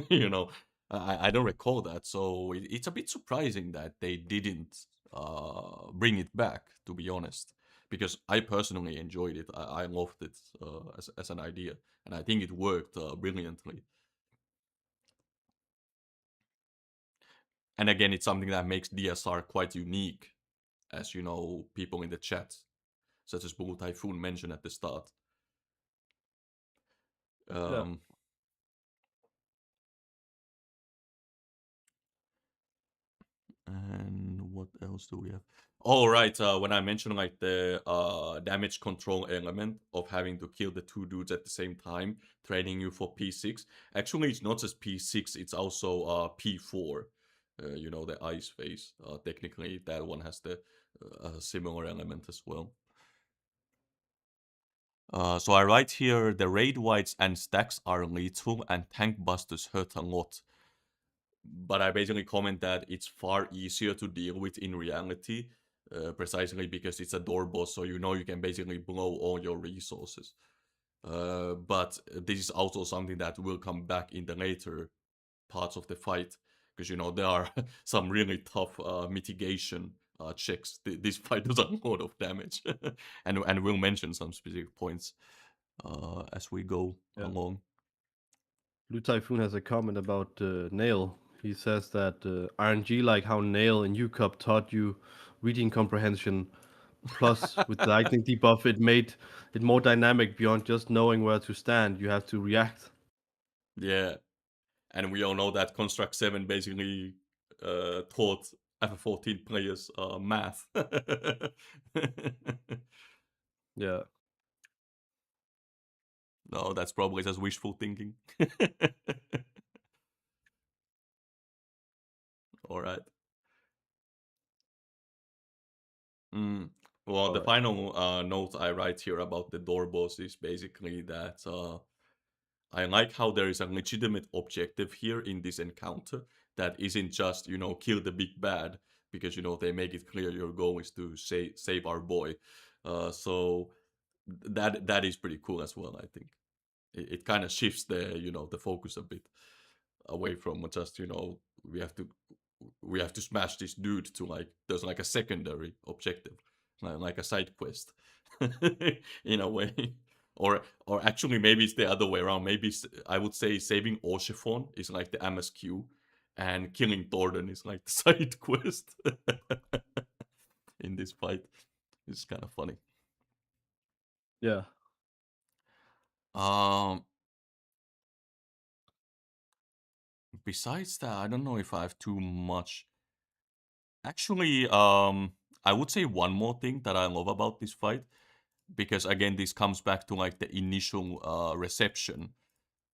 you know, I don't recall that. So it's a bit surprising that they didn't bring it back, to be honest. Because I personally enjoyed it. I loved it as an idea. And I think it worked brilliantly. And again, it's something that makes DSR quite unique, as people in the chat, such as Blue Typhoon mentioned at the start. Yeah. Um, And what else do we have? Oh, right. When I mentioned like the damage control element of having to kill the two dudes at the same time, training you for P6. Actually, it's not just P6, it's also P4. The ice phase. Technically, that one has the similar element as well. So I write here, the raid wights and stacks are lethal and tank busters hurt a lot. But I basically comment that it's far easier to deal with in reality, precisely because it's a door boss, so you can basically blow all your resources. But this is also something that will come back in the later parts of the fight, because there are some really tough mitigation checks. This fight does a lot of damage, and we'll mention some specific points as we go Yeah. along. Blue Typhoon has a comment about Nail. He says that RNG, like how Nail in UCup taught you reading comprehension, plus with the lightning debuff, it made it more dynamic beyond just knowing where to stand. You have to react. Yeah, and we all know that Construct 7 basically taught FF14 players math. Yeah. No, that's probably just wishful thinking. All right. Well, All the right. final note I write here about the door boss is basically that I like how there is a legitimate objective here in this encounter that isn't just, kill the big bad, because, they make it clear your goal is to save our boy. So that is pretty cool as well, I think. It kind of shifts the focus a bit away from just, we have to we have to smash this dude to like there's like a secondary objective, like a side quest in a way. Or actually maybe it's the other way around. Maybe I would say saving Orchiphon is like the MSQ and killing Thornton is like the side quest in this fight. It's kind of funny. Yeah. Um Besides that, I don't know if I have too much. Actually, I would say one more thing that I love about this fight because again, this comes back to like the initial reception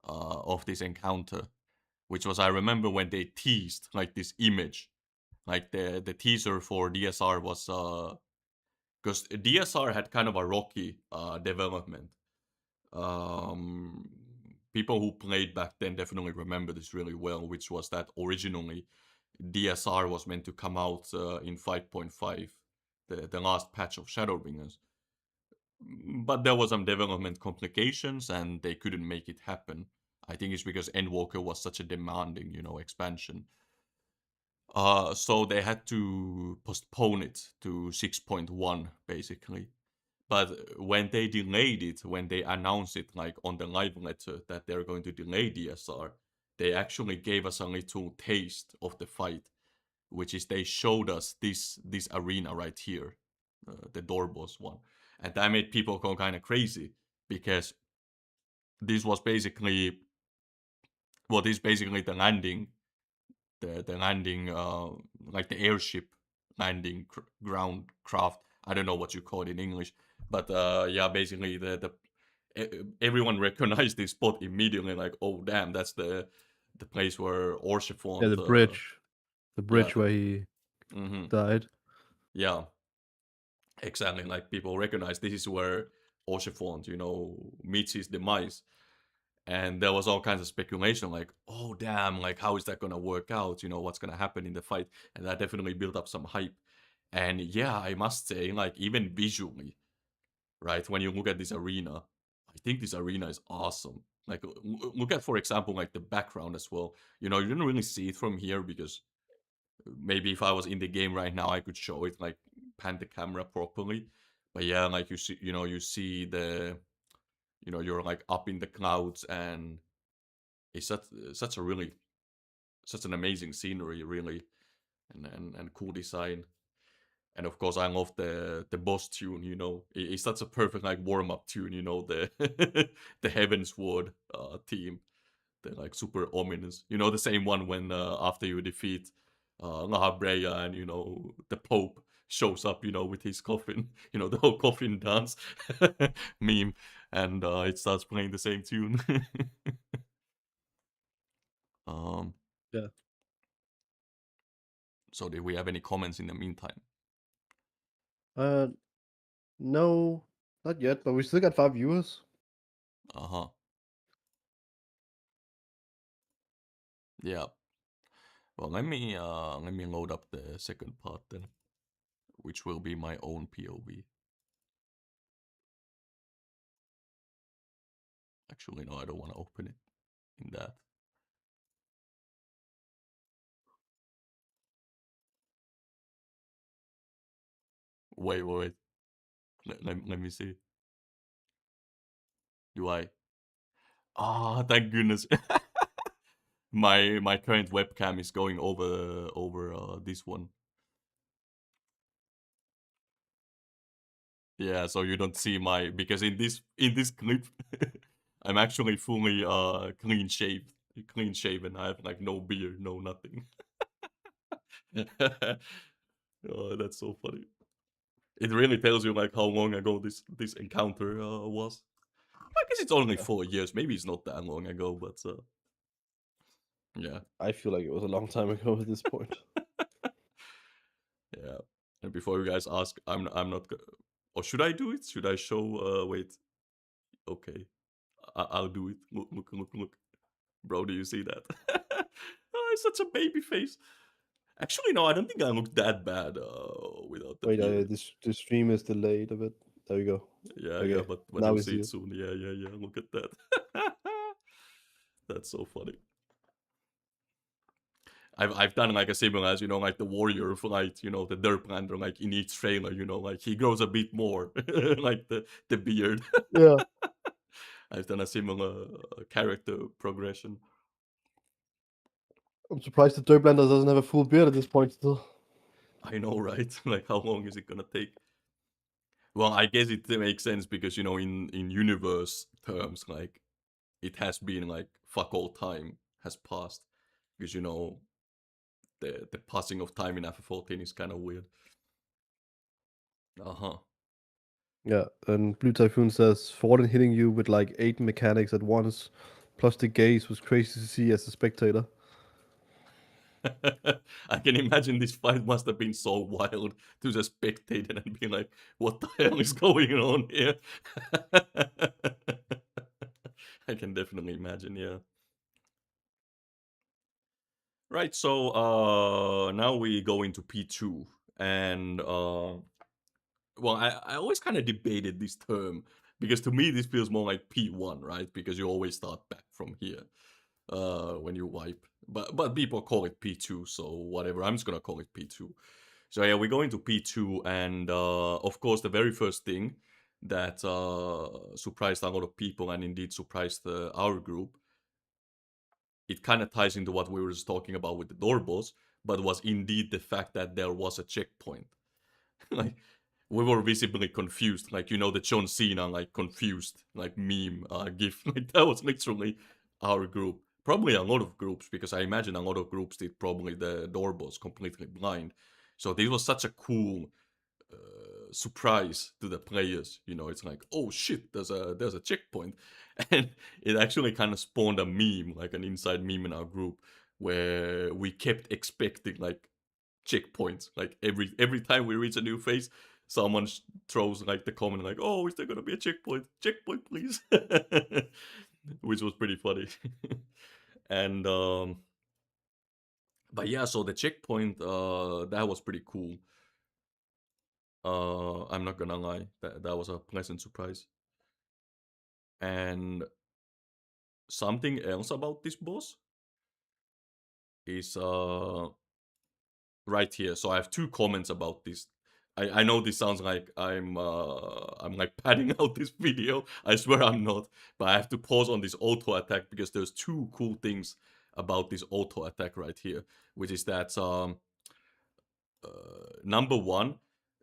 of this encounter, which was, I remember when they teased like this image, like the teaser for DSR was because DSR had kind of a rocky development. Um, People who played back then definitely remember this really well, which was that originally DSR was meant to come out in 5.5, the last patch of Shadowbringers. But there was some development complications and they couldn't make it happen. I think it's because Endwalker was such a demanding, expansion. So they had to postpone it to 6.1 basically. But when they delayed it, when they announced it like on the live letter that they're going to delay DSR, they actually gave us a little taste of the fight, which is they showed us this arena right here, the door boss one, and that made people go kind of crazy because this was basically this is basically the landing, the landing, like the airship landing ground craft. I don't know what you call it in English, but yeah, basically everyone recognized this spot immediately. Like, oh damn, that's the place where Yeah, Orchefont. the Yeah, bridge where he mm-hmm, died. yeah, exactly. Like people recognize this is where Orchefont, meets his demise. And there was all kinds of speculation, like, oh damn, like how is that gonna work out? What's gonna happen in the fight? And that definitely built up some hype. And yeah, I must say, like even visually, right? When you look at this arena, I think this arena is awesome. Like look at, for example, like the background as well. You didn't really see it from here because maybe if I was in the game right now, I could show it, like pan the camera properly. But yeah, like you see you're like up in the clouds, and it's such a really such an amazing scenery, really, and cool design. And of course, I love the boss tune. It's such a perfect like warm up tune. The the Heaven's Ward theme. They're like super ominous. The same one when after you defeat La Brea, and the Pope shows up. With his coffin. The whole coffin dance meme, and it starts playing the same tune. um. Yeah. So, did we have any comments in the meantime? Uh, no, not yet, but we still got 5 viewers. Uh huh. Yeah. Well, let me load up the second part then, which will be my own POV. Actually, no, I don't want to open it in that. Wait. Let me see. Do I? Ah, thank goodness. My current webcam is going over this one. Yeah, so you don't see my, because in this clip I'm actually fully clean shaven. I have like no beard, no nothing. Oh, that's so funny. It really tells you like how long ago this encounter was. I guess it's only Yeah. 4 years. Maybe it's not that long ago, but yeah, I feel like it was a long time ago at this point. yeah. And before you guys ask, I'm not. Or should I do it? Should I show? Wait. Okay, I'll do it. Look, bro. Do you see that? Oh, it's such a baby face. Actually, no, I don't think I look that bad without the Wait, beard. the stream is delayed a bit. There we go. Yeah, Okay, but now you'll we see see it it. soon. Yeah. Look at that. That's so funny. I've done like a similar as like the warrior flight, the Derplander, like in each trailer, like he grows a bit more, like the beard. Yeah, I've done a similar character progression. I'm surprised the Blender doesn't have a full beard at this point still. I know, right? Like how long is it gonna take? Well, I guess it makes sense because in universe terms, like it has been like fuck all time has passed because the passing of time in FF14 is kind of weird. Uh huh. Yeah, and Blue Typhoon says Forden hitting you with like 8 mechanics at once, plus the gaze was crazy to see as a spectator. I can imagine this fight must have been so wild to just spectate it and be like, what the hell is going on here? I can definitely imagine, yeah. Right, so now we go into P2. And well, I always kind of debated this term because to me this feels more like P1, right? Because you always start back from here when you wipe. But people call it P2, so whatever. I'm just gonna call it P2. So yeah, we go into P2, and of course the very first thing that surprised a lot of people and indeed surprised our group, it kind of ties into what we were just talking about with the door boss, but was indeed the fact that there was a checkpoint. Like we were visibly confused, like the John Cena like confused like meme gif. Like that was literally our group. Probably a lot of groups, because I imagine a lot of groups did probably the door boss completely blind. So this was such a cool surprise to the players. It's like, oh shit, there's a checkpoint. And it actually kind of spawned a meme, like an inside meme in our group, where we kept expecting like checkpoints. Like every time we reach a new phase, someone throws like the comment like, "Oh, is there gonna be a checkpoint? Checkpoint, please," which was pretty funny. And but yeah, so the checkpoint that was pretty cool. I'm not gonna lie, that was a pleasant surprise. And something else about this boss is right here. So I have two comments about this. I know this sounds like I'm like padding out this video. I swear I'm not, but I have to pause on this auto attack because there's two cool things about this auto attack right here, which is that number one,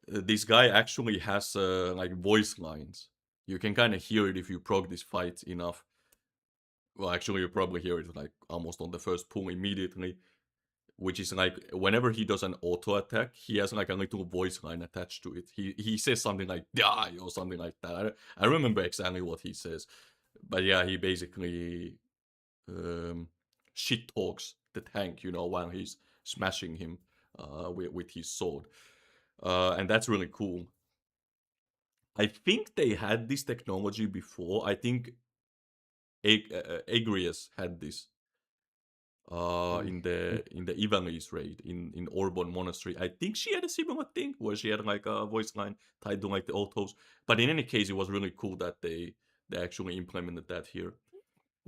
this guy actually has like voice lines. You can kind of hear it if you prog this fight enough. Well, actually, you probably hear it like almost on the first pull immediately, which is like whenever he does an auto attack, he has like a little voice line attached to it. He says something like "die" or something like that. I remember exactly what he says, but yeah, he basically um, shit talks the tank, while he's smashing him with his sword, and that's really cool. I think they had this technology before. I think Agrius had this Mm. in the Ivangese raid in Orbon Monastery. I think she had a similar thing where she had like a voice line tied to like the autos. But in any case, it was really cool that they actually implemented that here.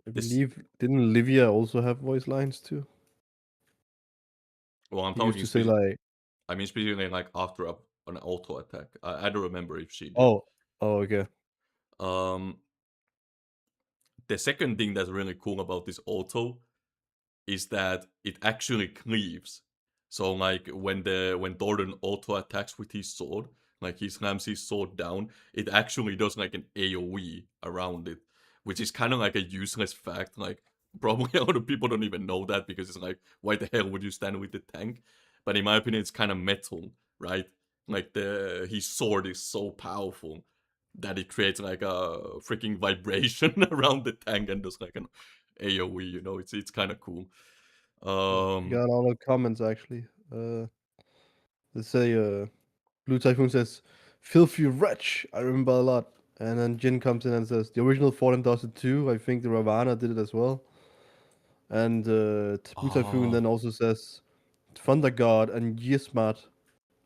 I This believe didn't Livia also have voice lines too? well, He used to say like, I mean specifically like after an auto attack. I don't remember if she did. "Oh, oh, okay." Um, the second thing that's really cool about this auto is that it actually cleaves. So like when Doran auto attacks with his sword, like he slams his sword down, it actually does like an AoE around it, which is kind of like a useless fact. Like probably a lot of people don't even know that because it's like, why the hell would you stand with the tank? But in my opinion, it's kind of metal, right? Like his sword is so powerful that it creates like a freaking vibration around the tank and does like an AoE. It's kind of cool. We Um, got all the comments actually. They say, Blue Typhoon says, "Filthy wretch." I remember a lot. And then Jin comes in and says, "The original Fallen does it too. I think the Ravana did it as well." And Blue Typhoon oh, then also says, "Thunder God and Yismat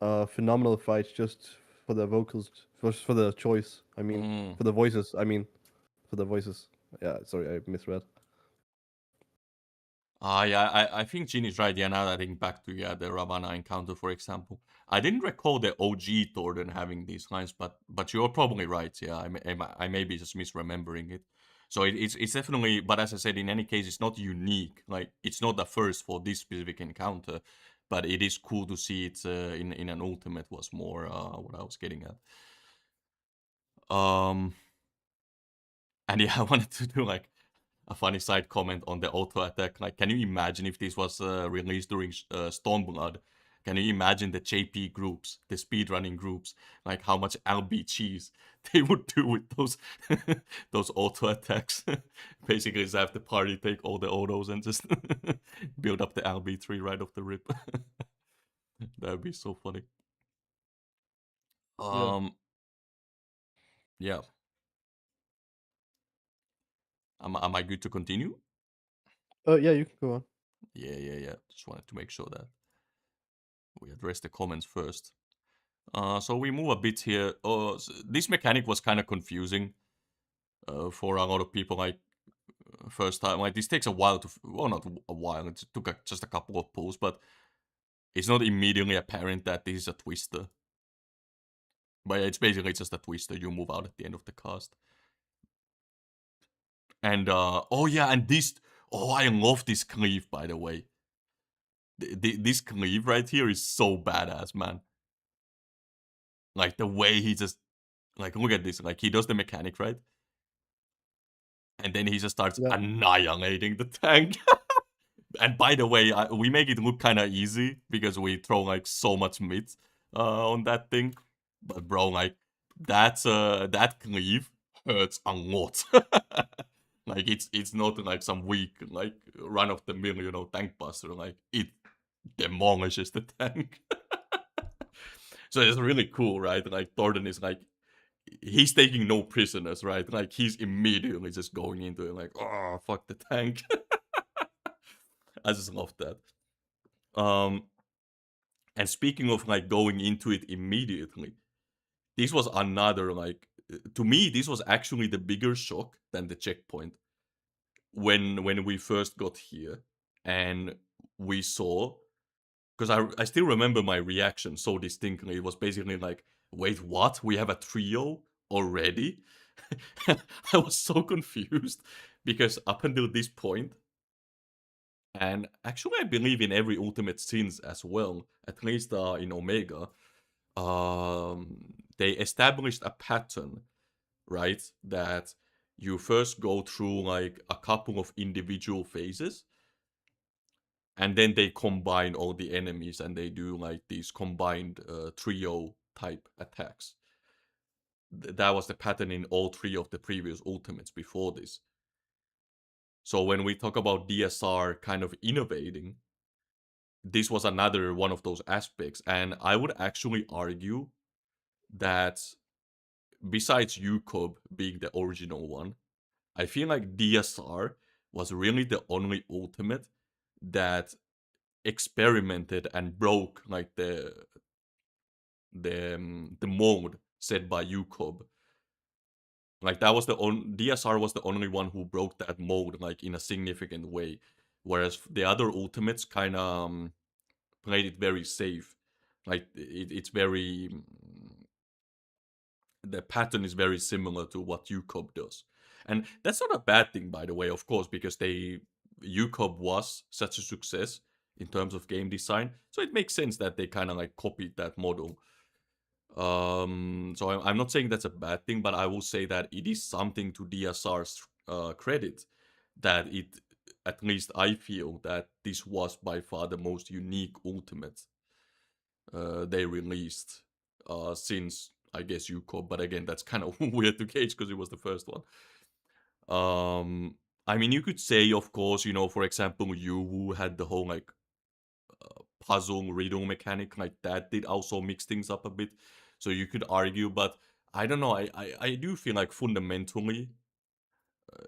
are phenomenal fights just for their vocals, for the choice. I mean, mm. for the voices. I mean, for the voices." Yeah, sorry, I misread. Yeah, I think Jin is right. Yeah, now that I think back to the Ravana encounter, for example, I didn't recall the OG Thornton having these lines, but you're probably right. Yeah, I may be just misremembering it. So it's definitely, but as I said, in any case, it's not unique. Like it's not the first for this specific encounter, but it is cool to see it in an ultimate. Was more what I was getting at. Um, and yeah, I wanted to do like a funny side comment on the auto attack. Like, can you imagine if this was released during Stormblood? Can you imagine the JP groups, the speedrunning groups, like how much LB cheese they would do with those those auto attacks. Basically, just have the party take all the autos and just build up the LB3 right off the rip. That'd be so funny. Yeah. Yeah. Am I good to continue? Yeah, you can go on. Yeah. Just wanted to make sure that we address the comments first. So we move a bit here. This mechanic was kind of confusing for a lot of people. Like first time, like this takes a while to. Well, not a while. It took just a couple of pulls, but it's not immediately apparent that this is a twister. But it's basically just a twister you move out at the end of the cast. And oh yeah, and this. Oh, I love this cleave, by the way. This cleave right here is so badass, man. Like the way he just like look at this. Like he does the mechanic, right? And then he just starts Yeah. annihilating the tank. And by the way, we make it look kind of easy because we throw like so much meat on that thing. But bro, like that cleave hurts a lot. Like it's not like some weak like run of the mill, tank buster. Like it demolishes the tank. So it's really cool, right? Like Thornton is like he's taking no prisoners, right? Like he's immediately just going into it like, oh fuck the tank. I just love that. And speaking of like going into it immediately, this was another like to me this was actually the bigger shock than the checkpoint when we first got here and we saw because I still remember my reaction so distinctly. It was basically like, wait, what? We have a trio already? I was so confused because up until this point, and actually I believe in every Ultimate since as well, at least in Omega, they established a pattern, right? That you first go through like a couple of individual phases and then they combine all the enemies and they do like these combined trio type attacks. That was the pattern in all three of the previous ultimates before this. So when we talk about DSR kind of innovating, this was another one of those aspects. And I would actually argue that besides UCOB being the original one, I feel like DSR was really the only ultimate that experimented and broke like the mold set by UCOB. Like that was the only DSR was the only one who broke that mold like in a significant way, whereas the other ultimates kind of played it very safe. Like it's very the pattern is very similar to what UCOB does, and that's not a bad thing, by the way, of course, because UCOB was such a success in terms of game design, so it makes sense that they kind of like copied that model. So I'm not saying that's a bad thing, but I will say that it is something to DSR's credit that it, at least I feel that this was by far the most unique ultimate they released since I guess UCO. But again, that's kind of weird to gauge because it was the first one. I mean, you could say, of course, for example, you had the whole like puzzle riddle mechanic like that did also mix things up a bit, so you could argue, but I don't know, I do feel like fundamentally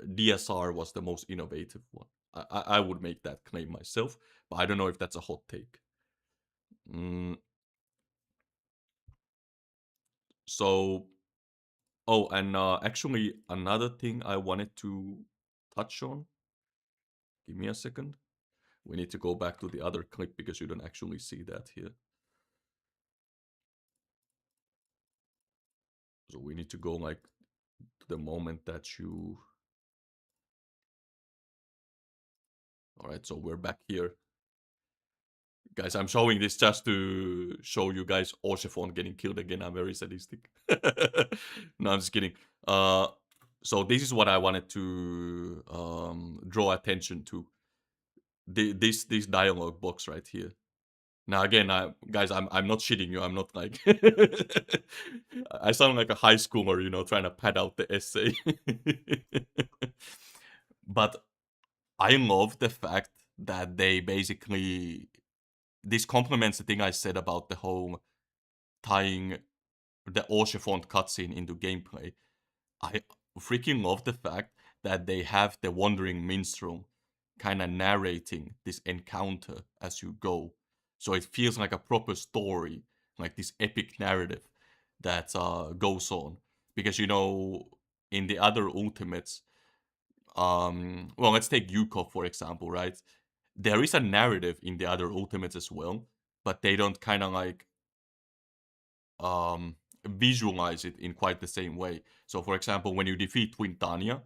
DSR was the most innovative one. I would make that claim myself, but I don't know if that's a hot take. mm, so oh, and actually another thing I wanted to touch on, give me a second, we need to go back to the other clip because you don't actually see that here. So we need to go like to the moment that you. All right, so we're back here. Guys, I'm showing this just to show you guys Oshifon getting killed again. I'm very sadistic. No, I'm just kidding. So this is what I wanted to draw attention to. This dialogue box right here. Now again, guys, I'm not shitting you. I'm not like I sound like a high schooler, trying to pad out the essay. But I love the fact that they basically this complements the thing I said about the whole tying the Oshifont cutscene into gameplay. I freaking love the fact that they have the wandering minstrel kind of narrating this encounter as you go. So it feels like a proper story, like this epic narrative that goes on. Because in the other ultimates, well, let's take Yuko for example, right? There is a narrative in the other ultimates as well, but they don't kind of like visualize it in quite the same way. So, for example, when you defeat Quintania,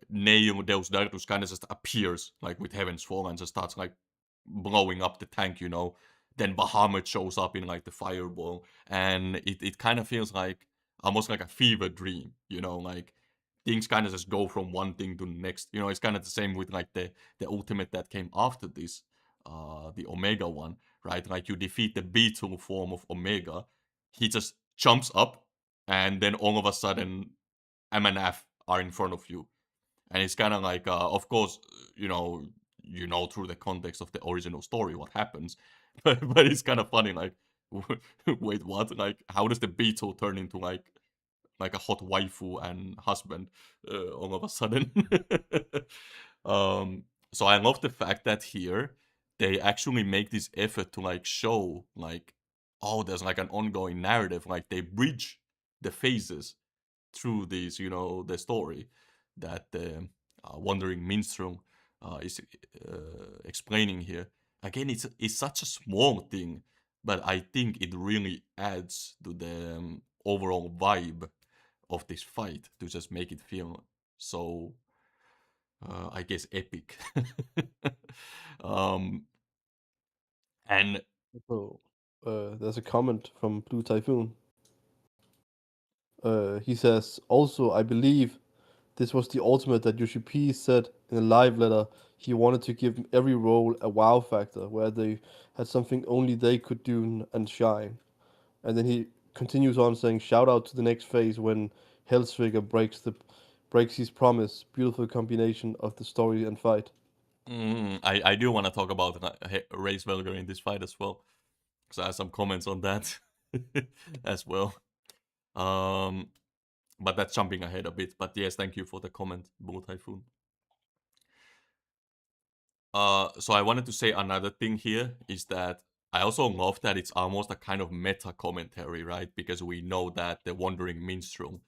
Neo Deus Darkus kind of just appears like with Heaven's Fall and just starts like blowing up the tank. Then Bahamut shows up in like the fireball, and it kind of feels like almost like a fever dream. Like things kind of just go from one thing to the next. It's kind of the same with like the ultimate that came after this, the Omega one, right? Like you defeat the beetle form of Omega, he just jumps up, and then all of a sudden M and F are in front of you, and it's kind of like, of course, through the context of the original story what happens, but it's kind of funny, like, wait, what? Like, how does the beetle turn into like a hot waifu and husband all of a sudden? um, so I love the fact that here they actually make this effort to like show like, oh, there's like an ongoing narrative, like they bridge the phases through this, the story that the wandering minstrel is explaining here. Again, it's such a small thing, but I think it really adds to the overall vibe of this fight to just make it feel so, I guess, epic. um, and So, there's a comment from Blue Typhoon. He says, also, I believe this was the ultimate that Yoshi-P said in a live letter. He wanted to give every role a wow factor, where they had something only they could do and shine. And then he continues on saying, shout out to the next phase when Hellsvigger breaks his promise. Beautiful combination of the story and fight. I do want to talk about Race Velger in this fight as well, because I have some comments on that as well. Um, but that's jumping ahead a bit. But yes, thank you for the comment, Bull Typhoon. So I wanted to say another thing here is that I also love that it's almost a kind of meta commentary, right? Because we know that the Wandering Minstrel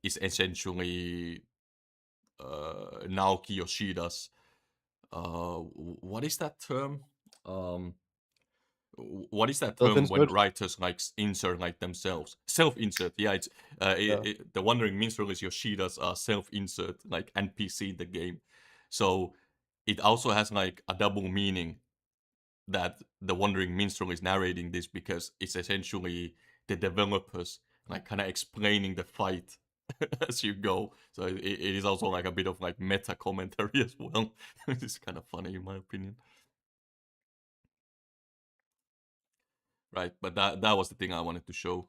is essentially Naoki Yoshida's. What is that term? Um, what is that Self term when insert? writers like insert like themselves, self-insert? Yeah, it's Yeah. the Wandering Minstrel is Yoshida's self-insert like NPC in the game. So it also has like a double meaning that the Wandering Minstrel is narrating this, because it's essentially the developers like kind of explaining the fight as you go. So it is also like a bit of like meta commentary as well. It's kind of funny in my opinion. Right, but that was the thing I wanted to show,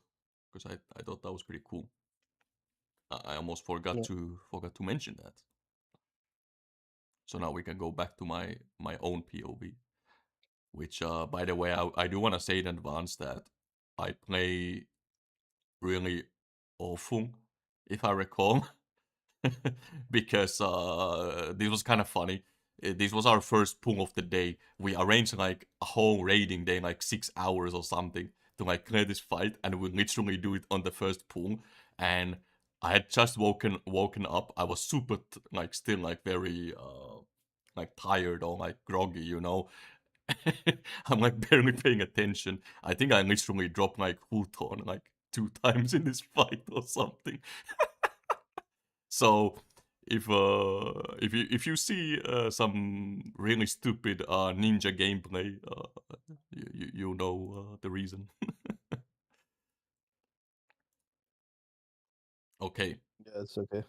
because I thought that was pretty cool. I almost Yeah. forgot to mention that. So now we can go back to my own POV, which by the way, I do want to say in advance that I play really awful, if I recall. Because this was kind of funny. This was our first pull of the day. We arranged like a whole raiding day, like 6 hours or something, to like clear this fight, and we literally do it on the first pull. And I had just woken up. I was super like still like very like tired or like groggy. I'm like barely paying attention. I think I literally dropped like Huton like 2 times in this fight or something. So if you see some really stupid ninja gameplay, you know the reason. Okay. Yeah, it's okay.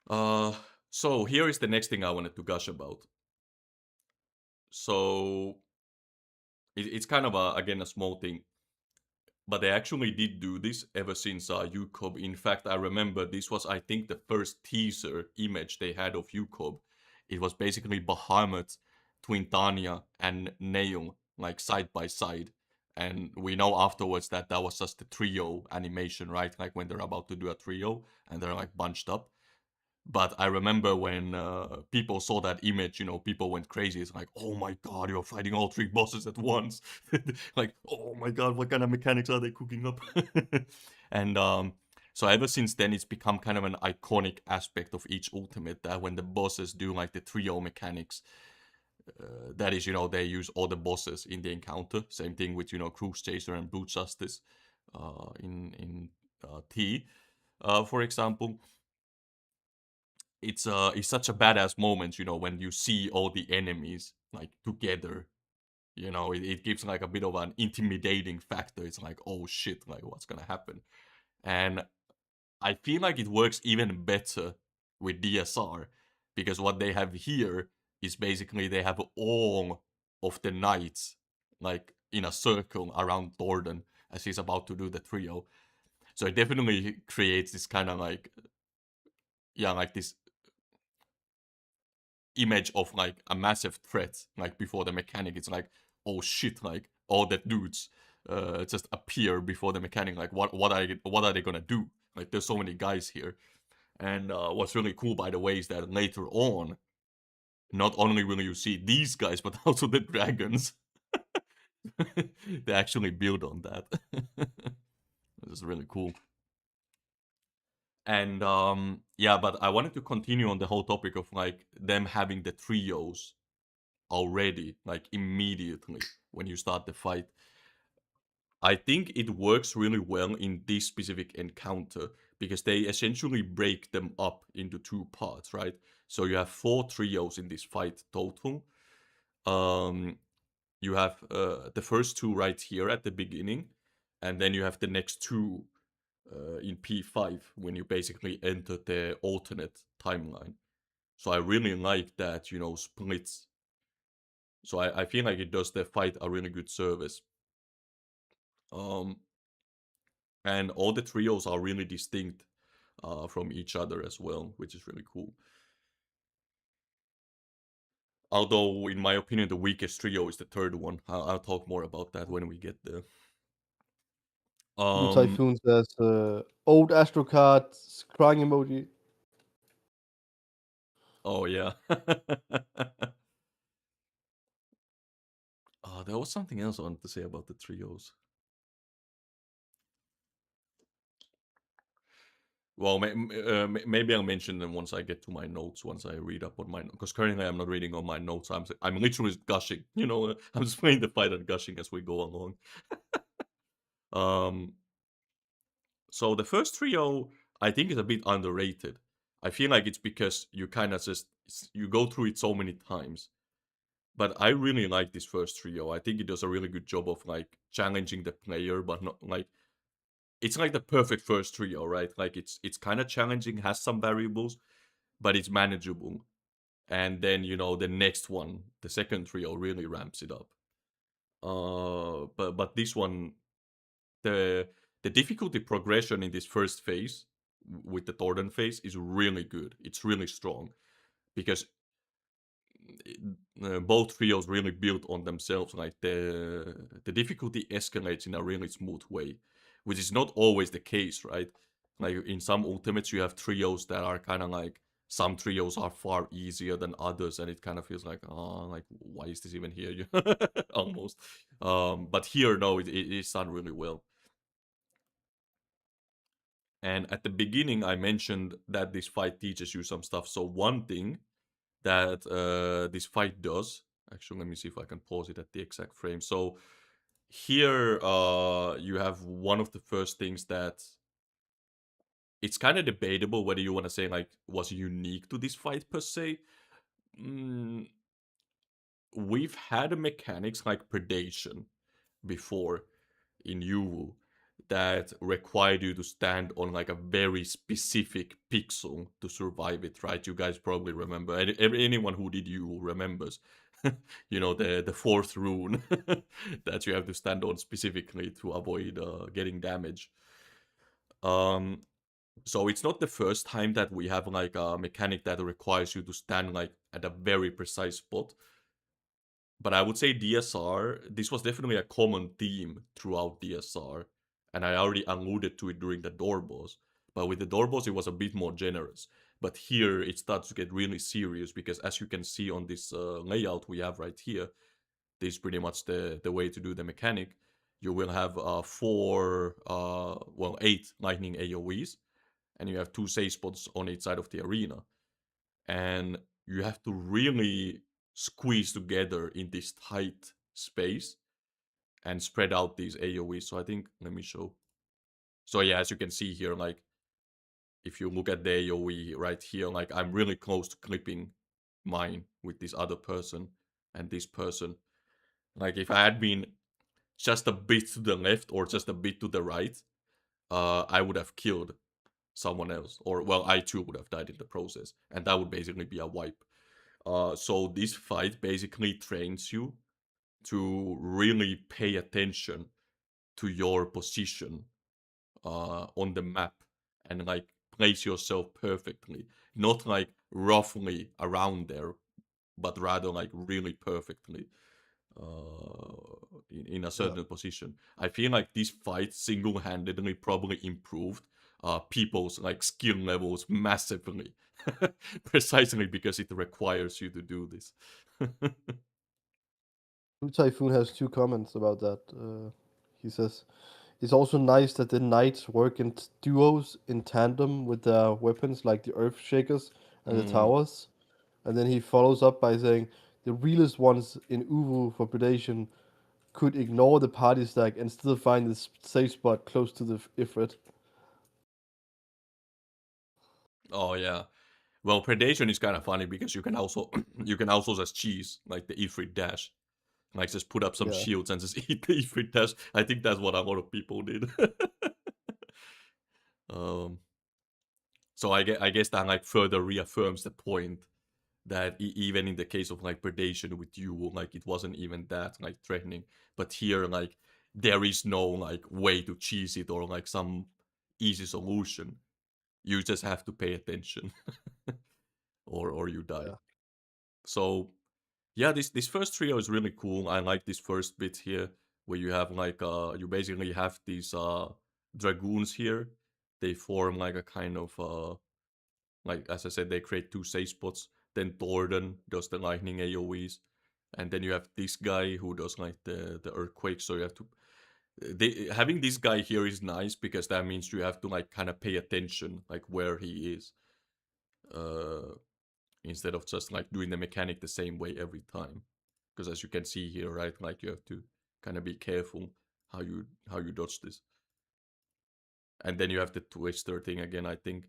Uh, so here is the next thing I wanted to gush about. So it's kind of again a small thing, but they actually did do this ever since UCOB. In fact, I remember this was, I think, the first teaser image they had of UCOB. It was basically Bahamut, Twintania, and Neon, like side by side. And we know afterwards that that was just the trio animation, right? Like when they're about to do a trio and they're like bunched up. But I remember when people saw that image, people went crazy. It's like, oh my god, you're fighting all three bosses at once. Like, oh my god, what kind of mechanics are they cooking up? And so ever since then, it's become kind of an iconic aspect of each ultimate that when the bosses do like the trio mechanics, that is, they use all the bosses in the encounter. Same thing with, Cruise Chaser and Brute Justice in T, for example. It's such a badass moment, when you see all the enemies like together. It gives like a bit of an intimidating factor. It's like, oh shit, like what's gonna happen? And I feel like it works even better with DSR because what they have here is basically they have all of the knights like in a circle around Thornton as he's about to do the trio. So it definitely creates this kind of like, yeah, like this image of like a massive threat like before the mechanic. It's like, oh shit, like all the dudes just appear before the mechanic. Like what are they gonna do? Like there's so many guys here. And what's really cool, by the way, is that later on, not only will you see these guys but also the dragons. They actually build on that. This is really cool. And yeah, but I wanted to continue on the whole topic of like them having the trios already, like immediately when you start the fight. I think it works really well in this specific encounter because they essentially break them up into two parts, right? So you have four trios in this fight total. Um, you have the first two right here at the beginning, and then you have the next two in P5 when you basically enter the alternate timeline. So I really like that, splits. So I feel like it does the fight a really good service. Um, and all the trios are really distinct from each other as well, which is really cool. Although, in my opinion, the weakest trio is the third one. I'll talk more about that when we get there. Blue Um. Typhoon says, old Astrocard crying emoji. Oh yeah. There was something else I wanted to say about the trios. Well, maybe I'll mention them once I get to my notes. Once I read up on my, because currently I'm not reading on my notes. I'm literally gushing. I'm just playing the fight and gushing as we go along. Um. So the first trio, I think, is a bit underrated. I feel like it's because you kind of just you go through it so many times. But I really like this first trio. I think it does a really good job of like challenging the player, but not like it's like the perfect first trio, right? Like it's kind of challenging, has some variables, but it's manageable. And then the next one, the second trio, really ramps it up. But this one, the the difficulty progression in this first phase with the Thornton phase is really good. It's really strong because both trios really built on themselves. Like the difficulty escalates in a really smooth way, which is not always the case, right? Like in some ultimates, you have trios that are kind of like some trios are far easier than others, and it kind of feels like, oh, like why is this even here? Almost. But here, no, it is done really well. And at the beginning, I mentioned that this fight teaches you some stuff. So one thing that this fight does. Actually, let me see if I can pause it at the exact frame. So here you have one of the first things that it's kind of debatable whether you want to say like was unique to this fight per se. Mm, we've had mechanics like predation before in Yuwu that required you to stand on like a very specific pixel to survive it, right? You guys probably remember. Anyone who did you remembers. You know, the fourth rune that you have to stand on specifically to avoid getting damage. Um, so it's not the first time that we have like a mechanic that requires you to stand like at a very precise spot. But I would say DSR, this was definitely a common theme throughout DSR. And I already alluded to it during the door boss. But with the door boss, it was a bit more generous. But here it starts to get really serious because as you can see on this layout we have right here, this is pretty much the way to do the mechanic. You will have eight lightning AoEs, and you have two save spots on each side of the arena. And you have to really squeeze together in this tight space and spread out these AoEs. So I think, let me show. So yeah, as you can see here, like, if you look at the AoE right here, like, I'm really close to clipping mine with this other person and this person. Like, if I had been just a bit to the left or just a bit to the right, I would have killed someone else. Or, well, I too would have died in the process. And that would basically be a wipe. So this fight basically trains you to really pay attention to your position on the map and like place yourself perfectly, not like roughly around there, but rather like really perfectly in a Yeah. certain position. I feel like this fight single-handedly probably improved people's like skill levels massively, precisely because it requires you to do this. Blue Typhoon has two comments about that. He says, it's also nice that the knights work in duos in tandem with their weapons like the earth shakers and the Mm. towers. And then he follows up by saying, the realest ones in Uvu for predation could ignore the party stack and still find the safe spot close to the Ifrit. Oh yeah. Well, predation is kind of funny because you can also you can also just cheese like the Ifrit dash, like just put up some Yeah. shields and just eat the Ifrit dash. I think that's what a lot of people did. um, so I guess that like further reaffirms the point that even in the case of like predation with you, like it wasn't even that like threatening. But here, like there is no like way to cheese it or like some easy solution. You just have to pay attention, or you die. Yeah. So yeah, this first trio is really cool. I like this first bit here where you have like you basically have these dragoons here. They form like a kind of like, as I said, they create two safe spots. Then Thornton does the lightning AoEs, and then you have this guy who does like the earthquake. So you have to having this guy here is nice because that means you have to like kind of pay attention like where he is. Uh, Instead of just like doing the mechanic the same way every time, because as you can see here, right, like you have to kind of be careful how you dodge this. And then you have the twister thing again, I think.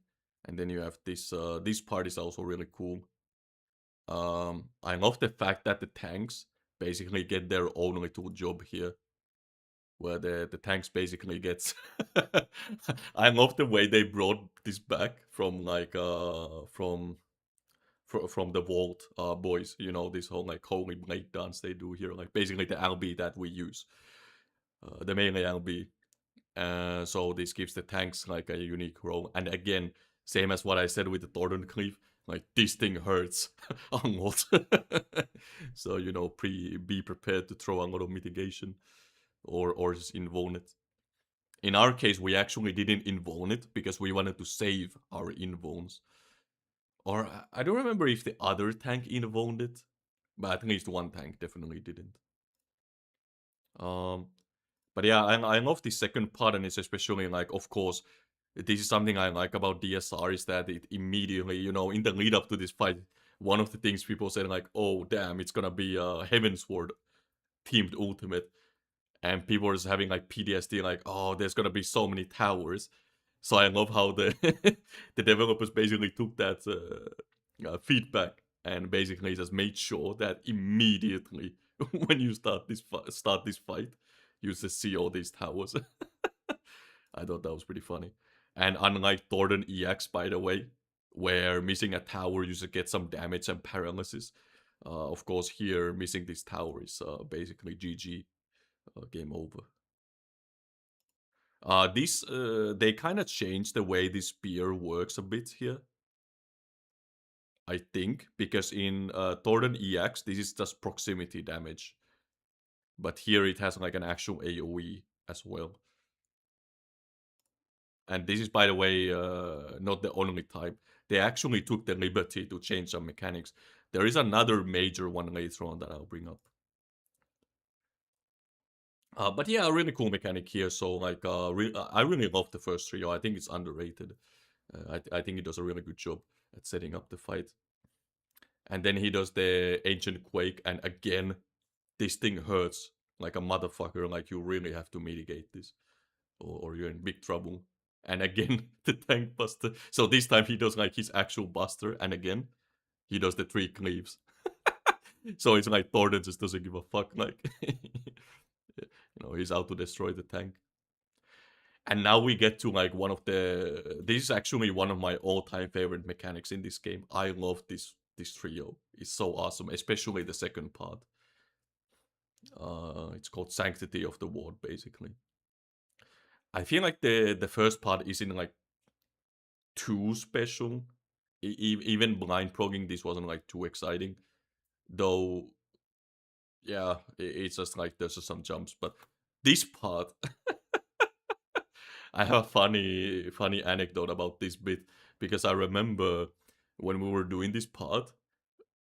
And then you have this part is also really cool. I love the fact that the tanks basically get their own little job here, where the tanks basically gets I love the way they brought this back from like from the vault boys, you know, this whole like holy blade dance they do here, like basically the LB that we use, the melee LB. So this gives the tanks like a unique role. And again, same as what I said with the Thornton Cleave, like this thing hurts a lot. So you know, be prepared to throw a lot of mitigation or just invuln it. In our case, we actually didn't invuln it because we wanted to save our invulns. Or I don't remember if the other tank invulned it, but at least one tank definitely didn't. Um, but yeah, I love the second part, and it's especially like, of course, this is something I like about DSR is that it immediately, you know, in the lead up to this fight, one of the things people said like, oh damn, it's gonna be a Heavensward themed ultimate, and people are just having like PTSD, like, oh, there's gonna be so many towers. So I love how the the developers basically took that feedback and basically just made sure that immediately when you start this fight, you just see all these towers. I thought that was pretty funny. And unlike Thornton EX, by the way, where missing a tower you just get some damage and paralysis, of course here missing this tower is basically GG, game over. This they kind of changed the way this spear works a bit here. I think because in Thornton EX this is just proximity damage, but here it has like an actual AOE as well. And this is, by the way, not the only type. They actually took the liberty to change some mechanics. There is another major one later on that I'll bring up. But yeah, a really cool mechanic here. So like, I really love the first trio. I think it's underrated. I think he does a really good job at setting up the fight. And then he does the Ancient Quake, and again, this thing hurts like a motherfucker. Like you really have to mitigate this, or you're in big trouble. And again, the Tank Buster. So this time he does like his actual Buster, and again, he does the 3 cleaves. So it's like Thornton just doesn't give a fuck. Like, he's out to destroy the tank. And now we get to like one of the. This is actually one of my all-time favorite mechanics in this game. I love this trio. It's so awesome, especially the second part. It's called Sanctity of the Ward, basically. I feel like the first part isn't like too special. Even blind progging, this wasn't like too exciting. Though, yeah, it's just like there's just some jumps. But this part, I have a funny anecdote about this bit because I remember when we were doing this part,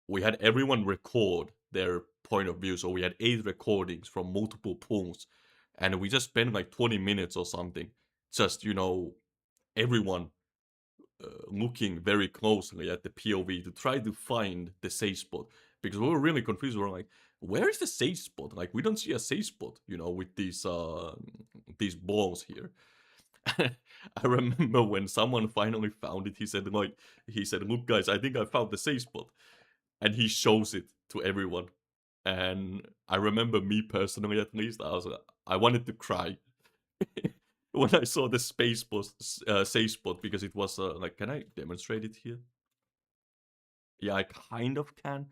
we had everyone record their point of view. So we had 8 recordings from multiple pools, and we just spent like 20 minutes or something, just everyone looking very closely at the POV to try to find the safe spot because we were really confused. We were like, "Where is the safe spot? Like, we don't see a safe spot, with these balls here." I remember when someone finally found it, he said, "Look, guys, I think I found the safe spot," and he shows it to everyone. And I remember me personally, at least, I wanted to cry when I saw the safe spot because it was like, can I demonstrate it here? Yeah, I kind of can.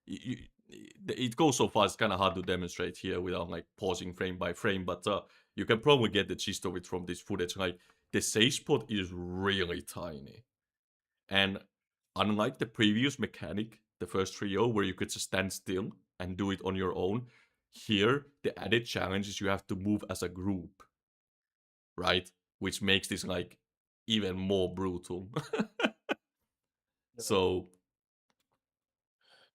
It goes so far; it's kind of hard to demonstrate here without like pausing frame by frame. But you can probably get the gist of it from this footage. Like the safe spot is really tiny, and unlike the previous mechanic, the first trio, where you could just stand still and do it on your own, here the added challenge is you have to move as a group, right? Which makes this like even more brutal. So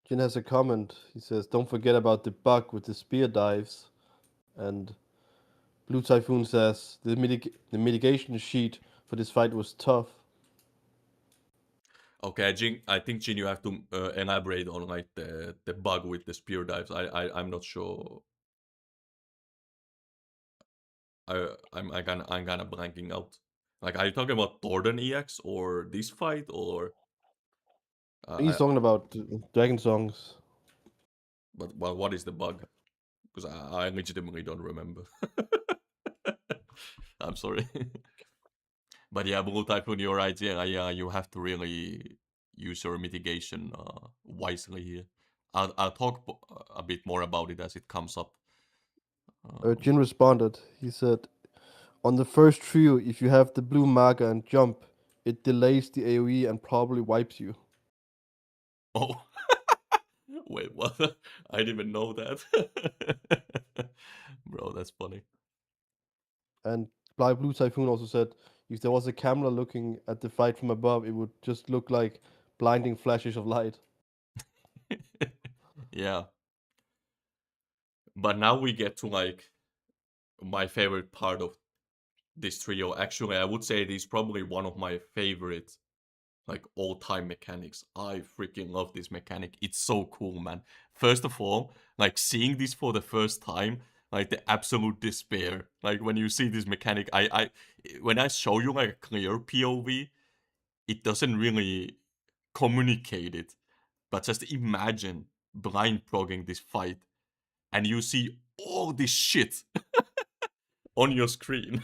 Jin has a comment. He says, "Don't forget about the bug with the spear dives." And Blue Typhoon says the mitigation sheet for this fight was tough. okay, Jin, I think Jin, you have to elaborate on like the bug with the spear dives. I'm not sure. I'm kind of blanking out. Like, are you talking about Thornton EX or this fight or? I think he's talking about Dragon Songs. But well, what is the bug? Because I legitimately don't remember. I'm sorry. But yeah, Blue Typhoon, you're right. Yeah, you have to really use your mitigation wisely here. I'll talk a bit more about it as it comes up. Jin responded. He said, "On the first trio, if you have the blue marker and jump, it delays the AoE and probably wipes you." Oh, wait, what? I didn't even know that. Bro, that's funny. And Blue Typhoon also said, if there was a camera looking at the fight from above, it would just look like blinding flashes of light. Yeah. But now we get to like my favorite part of this trio. Actually, I would say it is probably one of my favorite like all-time mechanics. I freaking love this mechanic. It's so cool, man. First of all, like seeing this for the first time, like the absolute despair. Like when you see this mechanic, I when I show you like a clear POV, it doesn't really communicate it. But just imagine blind progging this fight and you see all this shit on your screen.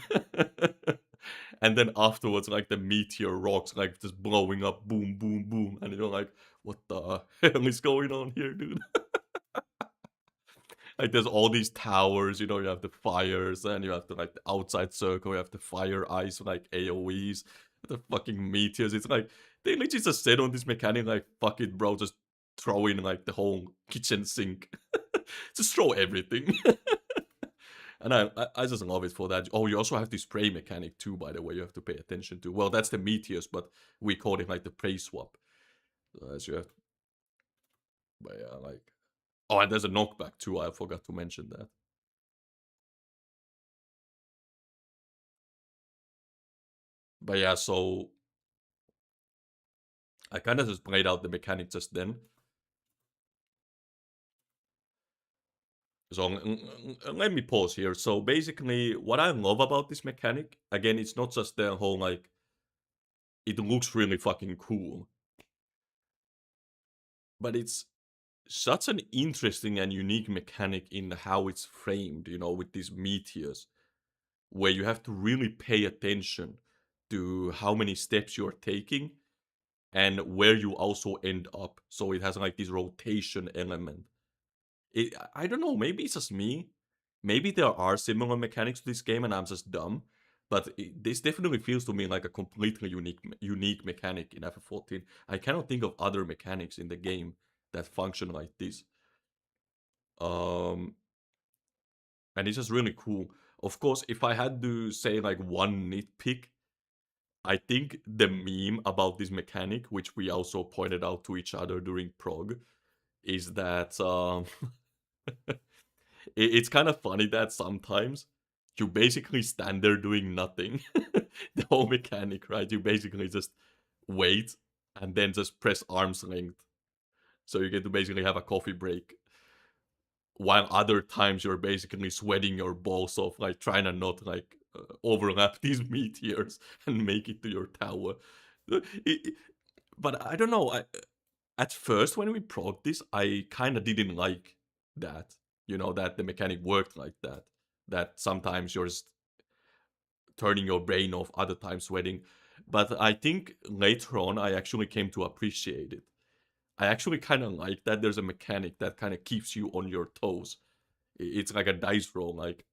And then afterwards, like the meteor rocks, like just blowing up, boom, boom, boom, and you're like, what the hell is going on here, dude? Like there's all these towers, you have the fires, and you have the like the outside circle, you have the fire ice, like AoEs, the fucking meteors. It's like they literally just said on this mechanic, like, fuck it, bro, just throw in like the whole kitchen sink. Just throw everything. And I just love it for that. Oh, you also have the spray mechanic too, by the way, you have to pay attention to. Well, that's the meteors, but we call it like the prey swap. So you have, but yeah, like, oh, and there's a knockback too. I forgot to mention that. But yeah, so I kind of just played out the mechanic just then. So let me pause here. So basically, what I love about this mechanic, again, it's not just the whole like, it looks really fucking cool, but it's such an interesting and unique mechanic in how it's framed, with these meteors, where you have to really pay attention to how many steps you're taking and where you also end up. So it has like this rotation element. I don't know, maybe it's just me. Maybe there are similar mechanics to this game and I'm just dumb. But this definitely feels to me like a completely unique mechanic in FF14. I cannot think of other mechanics in the game that function like this. Um, and it's just really cool. Of course, if I had to say like one nitpick, I think the meme about this mechanic, which we also pointed out to each other during prog, is that it's kind of funny that sometimes you basically stand there doing nothing. The whole mechanic, right? You basically just wait and then just press arm's length. So you get to basically have a coffee break. While other times you're basically sweating your balls off, like trying to not like overlap these meteors and make it to your tower. But I don't know. At first, when we prog this, I kind of didn't like that. That the mechanic worked like that. That sometimes you're just turning your brain off, other times sweating. But I think later on, I actually came to appreciate it. I actually kind of like that there's a mechanic that kind of keeps you on your toes. It's like a dice roll. Like,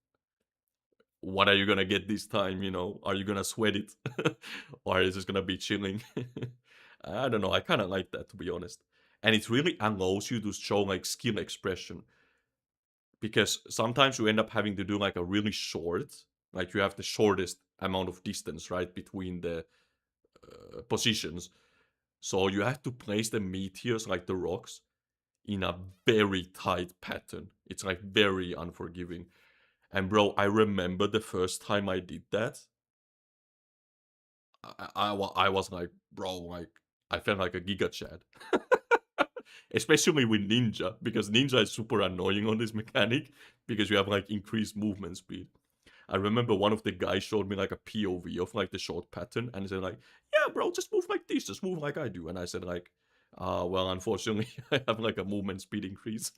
what are you gonna get this time? Are you gonna sweat it, or is it gonna be chilling? I don't know. I kind of like that, to be honest. And it really allows you to show like skill expression, because sometimes you end up having to do like a really short, like you have the shortest amount of distance right between the positions. So you have to place the meteors, like the rocks, in a very tight pattern. It's like very unforgiving. And bro, I remember the first time I did that, I was like, bro, like, I felt like a Giga Chad. Especially with Ninja, because Ninja is super annoying on this mechanic, because you have like increased movement speed. I remember one of the guys showed me like a POV of like the short pattern, and he said like, yeah, bro, just move like this, just move like I do. And I said like, well, unfortunately, I have like a movement speed increase.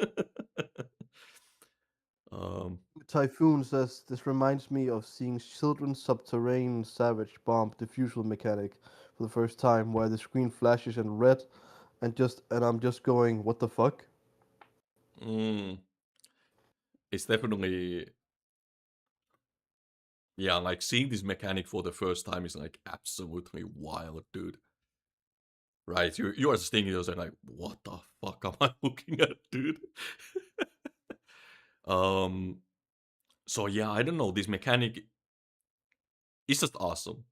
um, Typhoon says this reminds me of seeing Children's Subterranean Savage Bomb diffusal mechanic for the first time, where the screen flashes in red, and I'm just going, what the fuck? mm, it's definitely, yeah, like seeing this mechanic for the first time is like absolutely wild, dude. Right? You are just thinking yourself like, what the fuck am I looking at, dude? um, so yeah, I don't know. This mechanic is just awesome,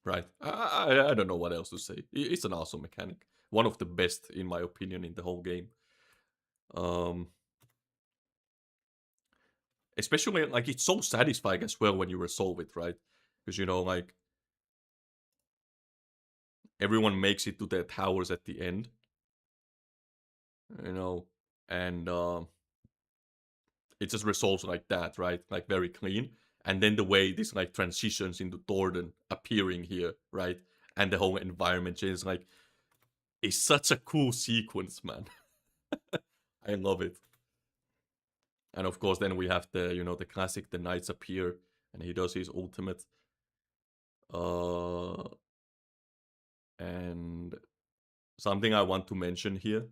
right? I don't know what else to say. It's an awesome mechanic, one of the best in my opinion in the whole game. Um, especially like it's so satisfying as well when you resolve it, right? Because like everyone makes it to their towers at the end, you know, and it just resolves like that, right? Like very clean. And then the way this like transitions into Thornton appearing here, right? And the whole environment changes, like, it's such a cool sequence, man. I love it. And of course, then we have the the classic, the knights appear, and he does his ultimate. Uh, and something I want to mention here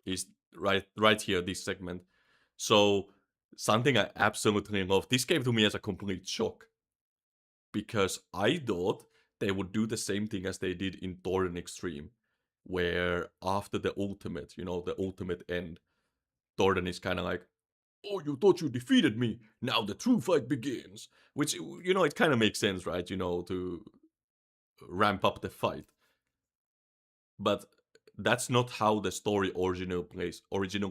is right here, this segment. So something I absolutely love. This came to me as a complete shock because I thought they would do the same thing as they did in Thorin Extreme, where after the ultimate, the ultimate end, Thorin is kind of like, "Oh, you thought you defeated me. Now the true fight begins." Which, it kind of makes sense, right? To ramp up the fight. But that's not how the story originally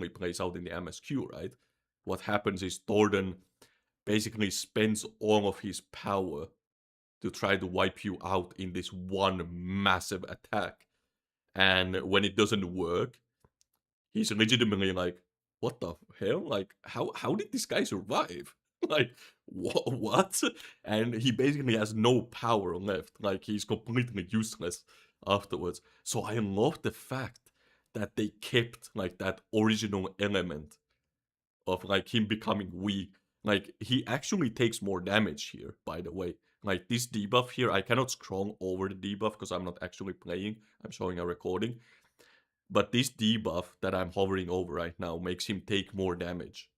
plays out in the MSQ, right? What happens is Thorin basically spends all of his power to try to wipe you out in this one massive attack. And when it doesn't work, he's legitimately like, "What the hell? Like, how did this guy survive?" Like, what? And he basically has no power left. Like, he's completely useless afterwards. So I love the fact that they kept like that original element of like him becoming weak. Like, he actually takes more damage here, by the way. Like, this debuff here, I cannot scroll over the debuff because I'm not actually playing. I'm showing a recording. But this debuff that I'm hovering over right now makes him take more damage.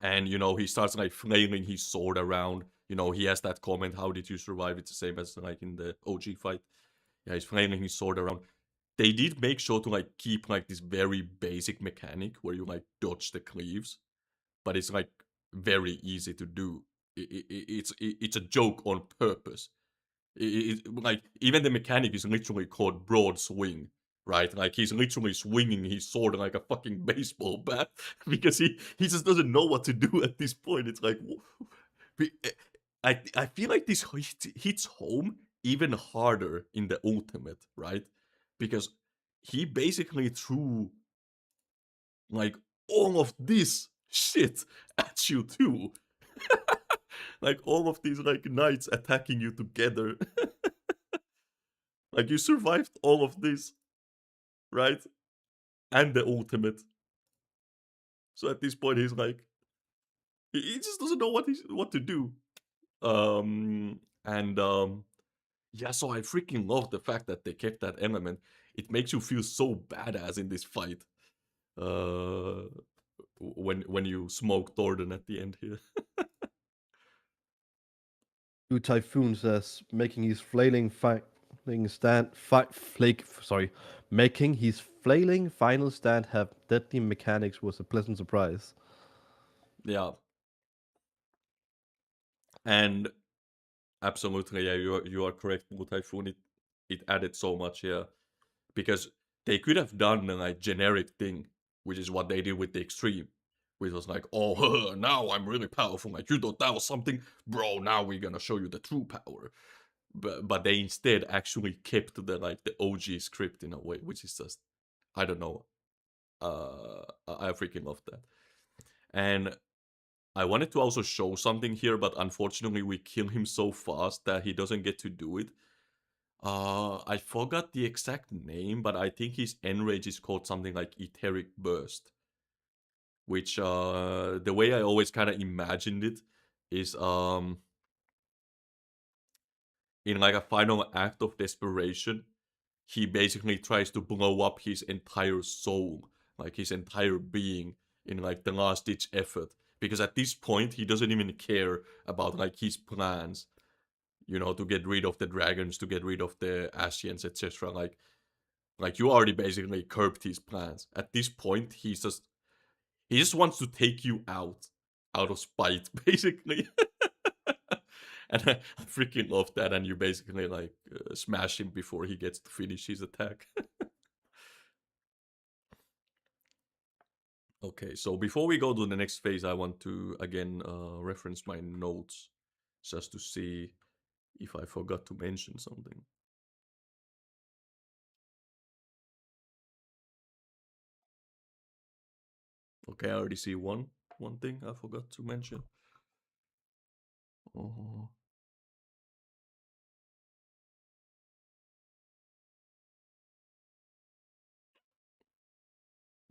And, he starts like flailing his sword around. He has that comment, "How did you survive?" It's the same as like in the OG fight. Yeah, he's flailing his sword around. They did make sure to like keep like this very basic mechanic where you like dodge the cleaves, but it's like very easy to do. It's a joke on purpose. Like, even the mechanic is literally called broad swing, right? Like, he's literally swinging his sword like a fucking baseball bat because he just doesn't know what to do at this point. It's like, I feel like this hits home even harder in the ultimate, right? Because he basically threw like all of this shit at you too. Like, all of these like knights attacking you together. Like, you survived all of this, right? And the ultimate. So at this point, he's like, he just doesn't know what to do. And yeah, so I freaking love the fact that they kept that element. It makes you feel so badass in this fight. Uh, when you smoke Thornton at the end here. Blue Typhoon says making his flailing stand flake sorry, making his flailing final stand have deadly mechanics was a pleasant surprise. Yeah, and absolutely, yeah, you are correct, Blue Typhoon. It added so much, yeah, because they could have done a like generic thing, which is what they did with the extreme, which was like, "Oh, now I'm really powerful. Like, you thought that was something, bro. Now we're gonna show you the true power." But they instead actually kept the OG script in a way, which is just, I don't know. I freaking love that. And I wanted to also show something here, but unfortunately we kill him so fast that he doesn't get to do it. I forgot the exact name, but I think his enrage is called something like Etheric Burst, which the way I always kind of imagined it is in like a final act of desperation, he basically tries to blow up his entire soul, like his entire being, in like the last ditch effort. Because at this point, he doesn't even care about like his plans, to get rid of the dragons, to get rid of the Ascians, etc. Like you already basically curbed his plans. At this point, he just wants to take you out of spite, basically. And I freaking love that. And you basically like smash him before he gets to finish his attack. Okay, so before we go to the next phase, I want to again reference my notes just to see if I forgot to mention something. Okay, I already see one thing I forgot to mention. Oh.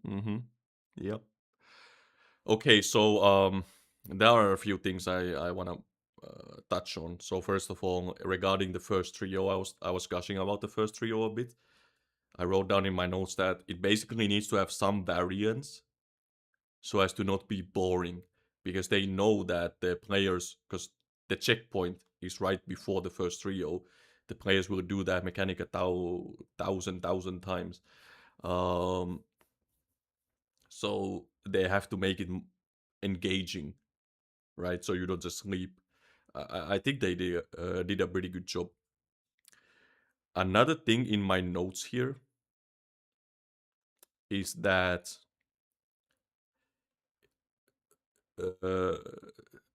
Mm-hmm. Yep. Okay, so there are a few things I want to touch on. So first of all, regarding the first trio, I was gushing about the first trio a bit. I wrote down in my notes that it basically needs to have some variance so as to not be boring, because they know that the players, because the checkpoint is right before the first trio, the players will do that mechanic a thousand times. Um, so they have to make it engaging, right? So you don't just sleep. I think they did a pretty good job. Another thing in my notes here is that uh,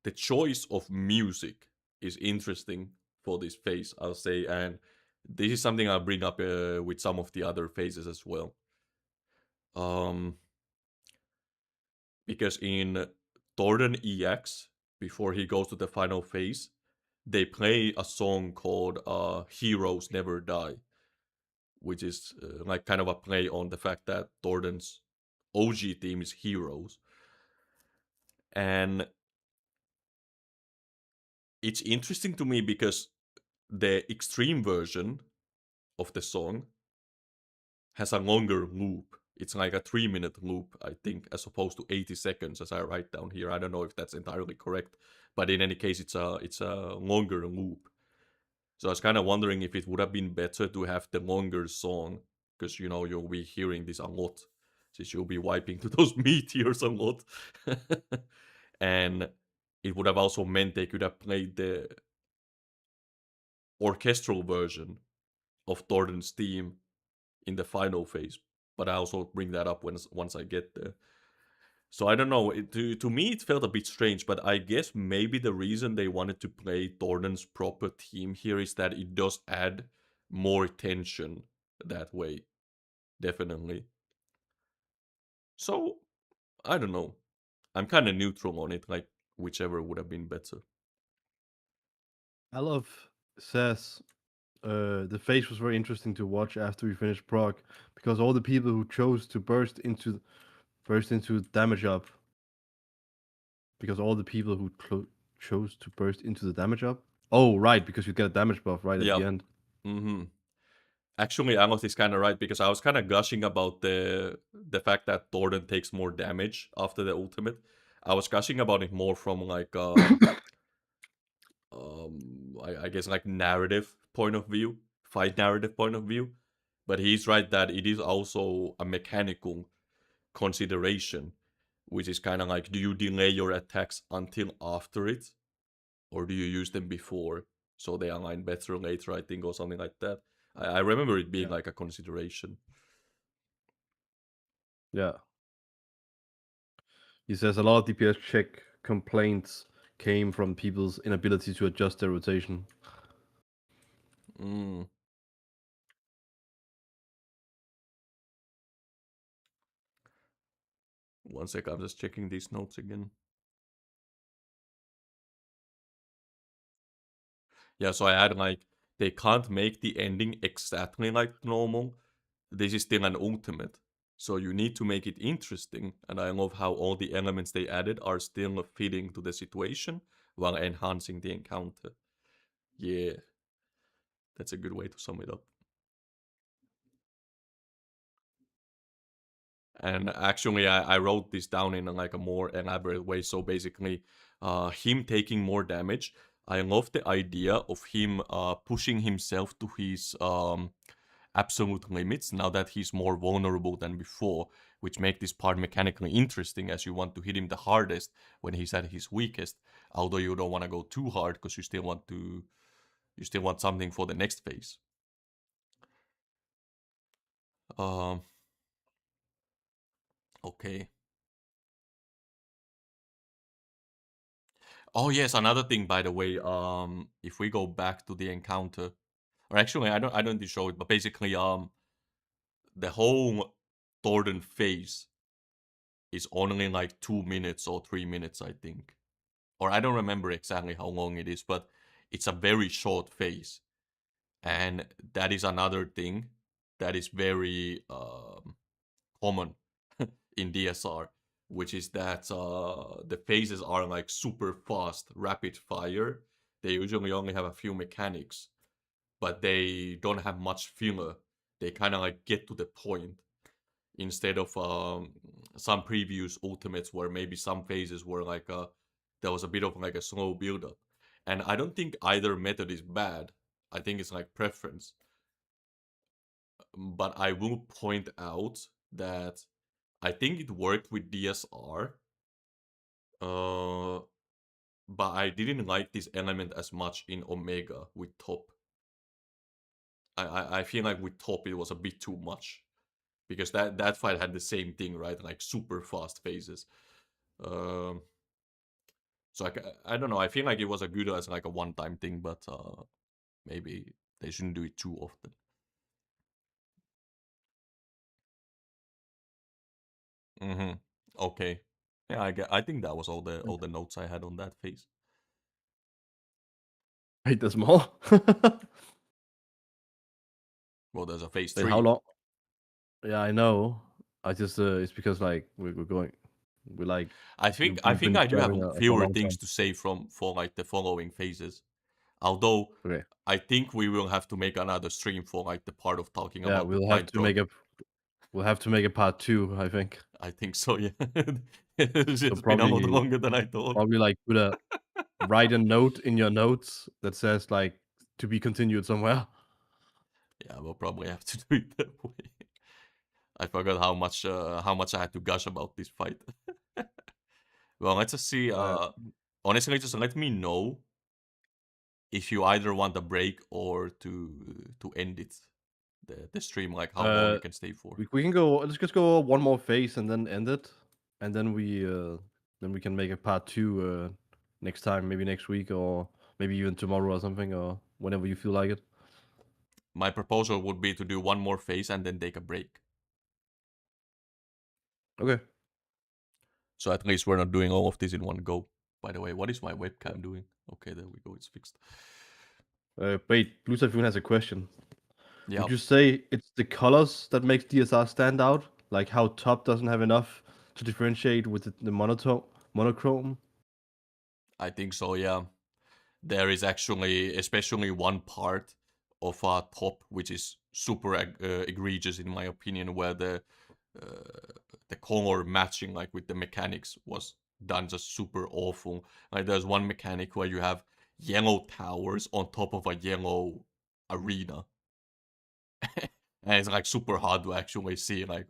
the choice of music is interesting for this phase, I'll say, and this is something I'll bring up with some of the other phases as well. Um, because in Thornton EX, before he goes to the final phase, they play a song called "Heroes Never Die," which is like kind of a play on the fact that Thornton's OG theme is Heroes, and it's interesting to me because the extreme version of the song has a longer loop. It's like a 3 minute loop, I think, as opposed to 80 seconds, as I write down here. I don't know if that's entirely correct, but in any case, it's a longer loop. So I was kind of wondering if it would have been better to have the longer song, because you'll be hearing this a lot, since you'll be wiping to those meteors a lot, and it would have also meant they could have played the orchestral version of Thornton's theme in the final phase. But I also bring that up once I get there. So I don't know. To me, it felt a bit strange, but I guess maybe the reason they wanted to play Thornton's proper theme here is that it does add more tension that way. Definitely. So I don't know. I'm kind of neutral on it, like whichever would have been better. I love says the phase was very interesting to watch after we finished Prague because all the people who chose to burst into damage up because all the people who chose to burst into the damage up. Oh, right, because you get a damage buff right at the Yep. end. Mm-hmm. Actually, Amos is kind of right because I was kind of gushing about the fact that Thornton takes more damage after the ultimate. I was gushing about it more from like I guess like narrative point of view, fight narrative point of view. But he's right that it is also a mechanical consideration, which is kind of like, do you delay your attacks until after it, or do you use them before so they align better later? I think, or something like that. I remember it being Yeah. like a consideration. Yeah. He says a lot of DPS check complaints came from people's inability to adjust their rotation. Mm. One sec, I'm just checking these notes again. Yeah, so I had like, they can't make the ending exactly like normal. This is still an ultimate. So you need to make it interesting. And I love how all the elements they added are still fitting to the situation while enhancing the encounter. Yeah, that's a good way to sum it up. And actually, I wrote this down in like a more elaborate way. So basically, him taking more damage. I love the idea of him pushing himself to his absolute limits now that he's more vulnerable than before, which make this part mechanically interesting as you want to hit him the hardest when he's at his weakest. Although you don't want to go too hard because you still want something for the next phase. Um, okay. Oh yes, another thing by the way, if we go back to the encounter, or actually I don't need to show it, but basically the whole Thornton phase is only like 2 minutes or 3 minutes, I think. Or I don't remember exactly how long it is, but it's a very short phase. And that is another thing that is very common in DSR. which is that the phases are like super fast, rapid fire. They usually only have a few mechanics, but they don't have much filler. They kind of like get to the point instead of some previous ultimates where maybe some phases were like there was a bit of like a slow build up. And I don't think either method is bad. I think it's like preference. But I will point out that I think it worked with DSR, uh, but I didn't like this element as much in Omega with Top. I feel like with Top it was a bit too much because that fight had the same thing, right? Like super fast phases. Um, so I don't know. I feel like it was a good as like a one time thing, but maybe they shouldn't do it too often. Mm-hmm. Okay. Yeah, I think that was all the notes I had on that phase. Wait, there's more. Well, there's a phase Wait, how 3. long? Yeah, I know. I just it's because like we're going, we like I we've think been I do have jamming for a fewer long things time. to say from for like the following phases. Although Okay. I think we will have to make another stream for like the part of talking Yeah, about the fight drop. we'll have to make a part two, I think. I think so, yeah. It's So just been a lot probably longer than I thought. probably like write a note in your notes that says like to be continued somewhere. Yeah, we'll probably have to do it that way. I forgot how much I had to gush about this fight. Well, let's just see. Uh, Honestly, just let me know if you either want a break or to end it, the stream, like how long uh, you can stay for. we can go. Let's just go one more phase and then end it, and then we can make a part two next time, maybe next week or maybe even tomorrow or something or whenever you feel like it. My proposal would be to do one more phase and then take a break. Okay. So at least we're not doing all of this in one go. By the way, what is my Yeah. webcam doing? Okay, there we go. It's fixed. Wait, Blue Typhoon has a question. Yeah, Would you say it's the colors that makes DSR stand out? Like how top doesn't have enough to differentiate with the monochrome? I think so. Yeah, there is actually, especially one part of our top, which is super egregious in my opinion, where the color matching like with the mechanics was done just super awful. Like there's one mechanic where you have yellow towers on top of a yellow arena, and it's like super hard to actually see like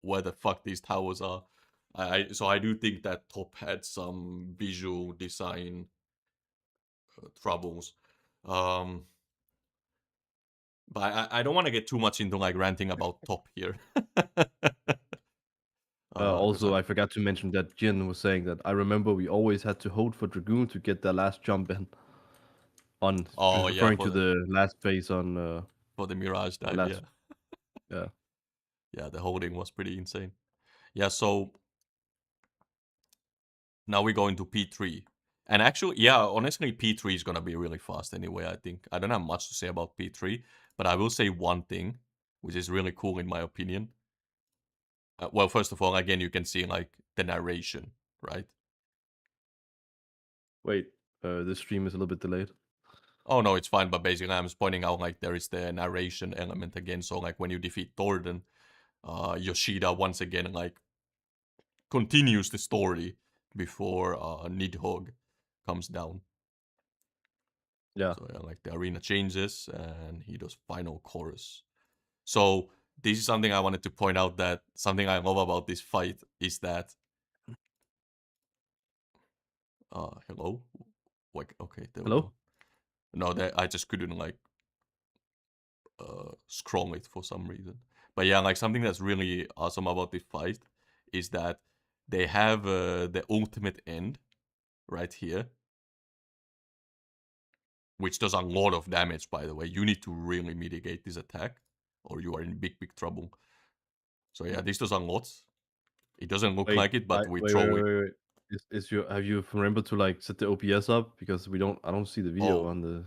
where the fuck these towers are. So I do think that top had some visual design troubles. Um, but I don't want to get too much into like ranting about top here. Because Also, I forgot to mention that Jin was saying that I remember we always had to hold for Dragoon to get their last jump in. On oh yeah, referring to the last phase for the Mirage on dive, yeah. last. Yeah. Yeah, the holding was pretty insane. Yeah, so now we go into P3. And actually, yeah, honestly, P3 is gonna be really fast anyway, I think. I don't have much to say about P3, but I will say one thing, which is really cool in my opinion. Well, first of all, again, you can see like the narration, right? Wait, this stream is a little bit delayed. Oh no, it's fine, but basically I'm just pointing out like there is the narration element again. So like when you defeat Thornton, Yoshida once again like continues the story before Nidhogg comes down. Yeah. So yeah, like the arena changes and he does final chorus. So this is something I wanted to point out, that something I love about this fight is that hello? Like okay, there we Hello? go. No, that I just couldn't like scroll it for some reason. But yeah, like something that's really awesome about this fight is that they have the ultimate end right here, which does a lot of damage, by the way. You need to really mitigate this attack, or you are in big, big trouble. So yeah, this does a lot. It doesn't look Wait, like it, but we wait, wait, throw it. wait, wait. Is your have you remembered to like set the OBS up because I don't see the video Oh, on the.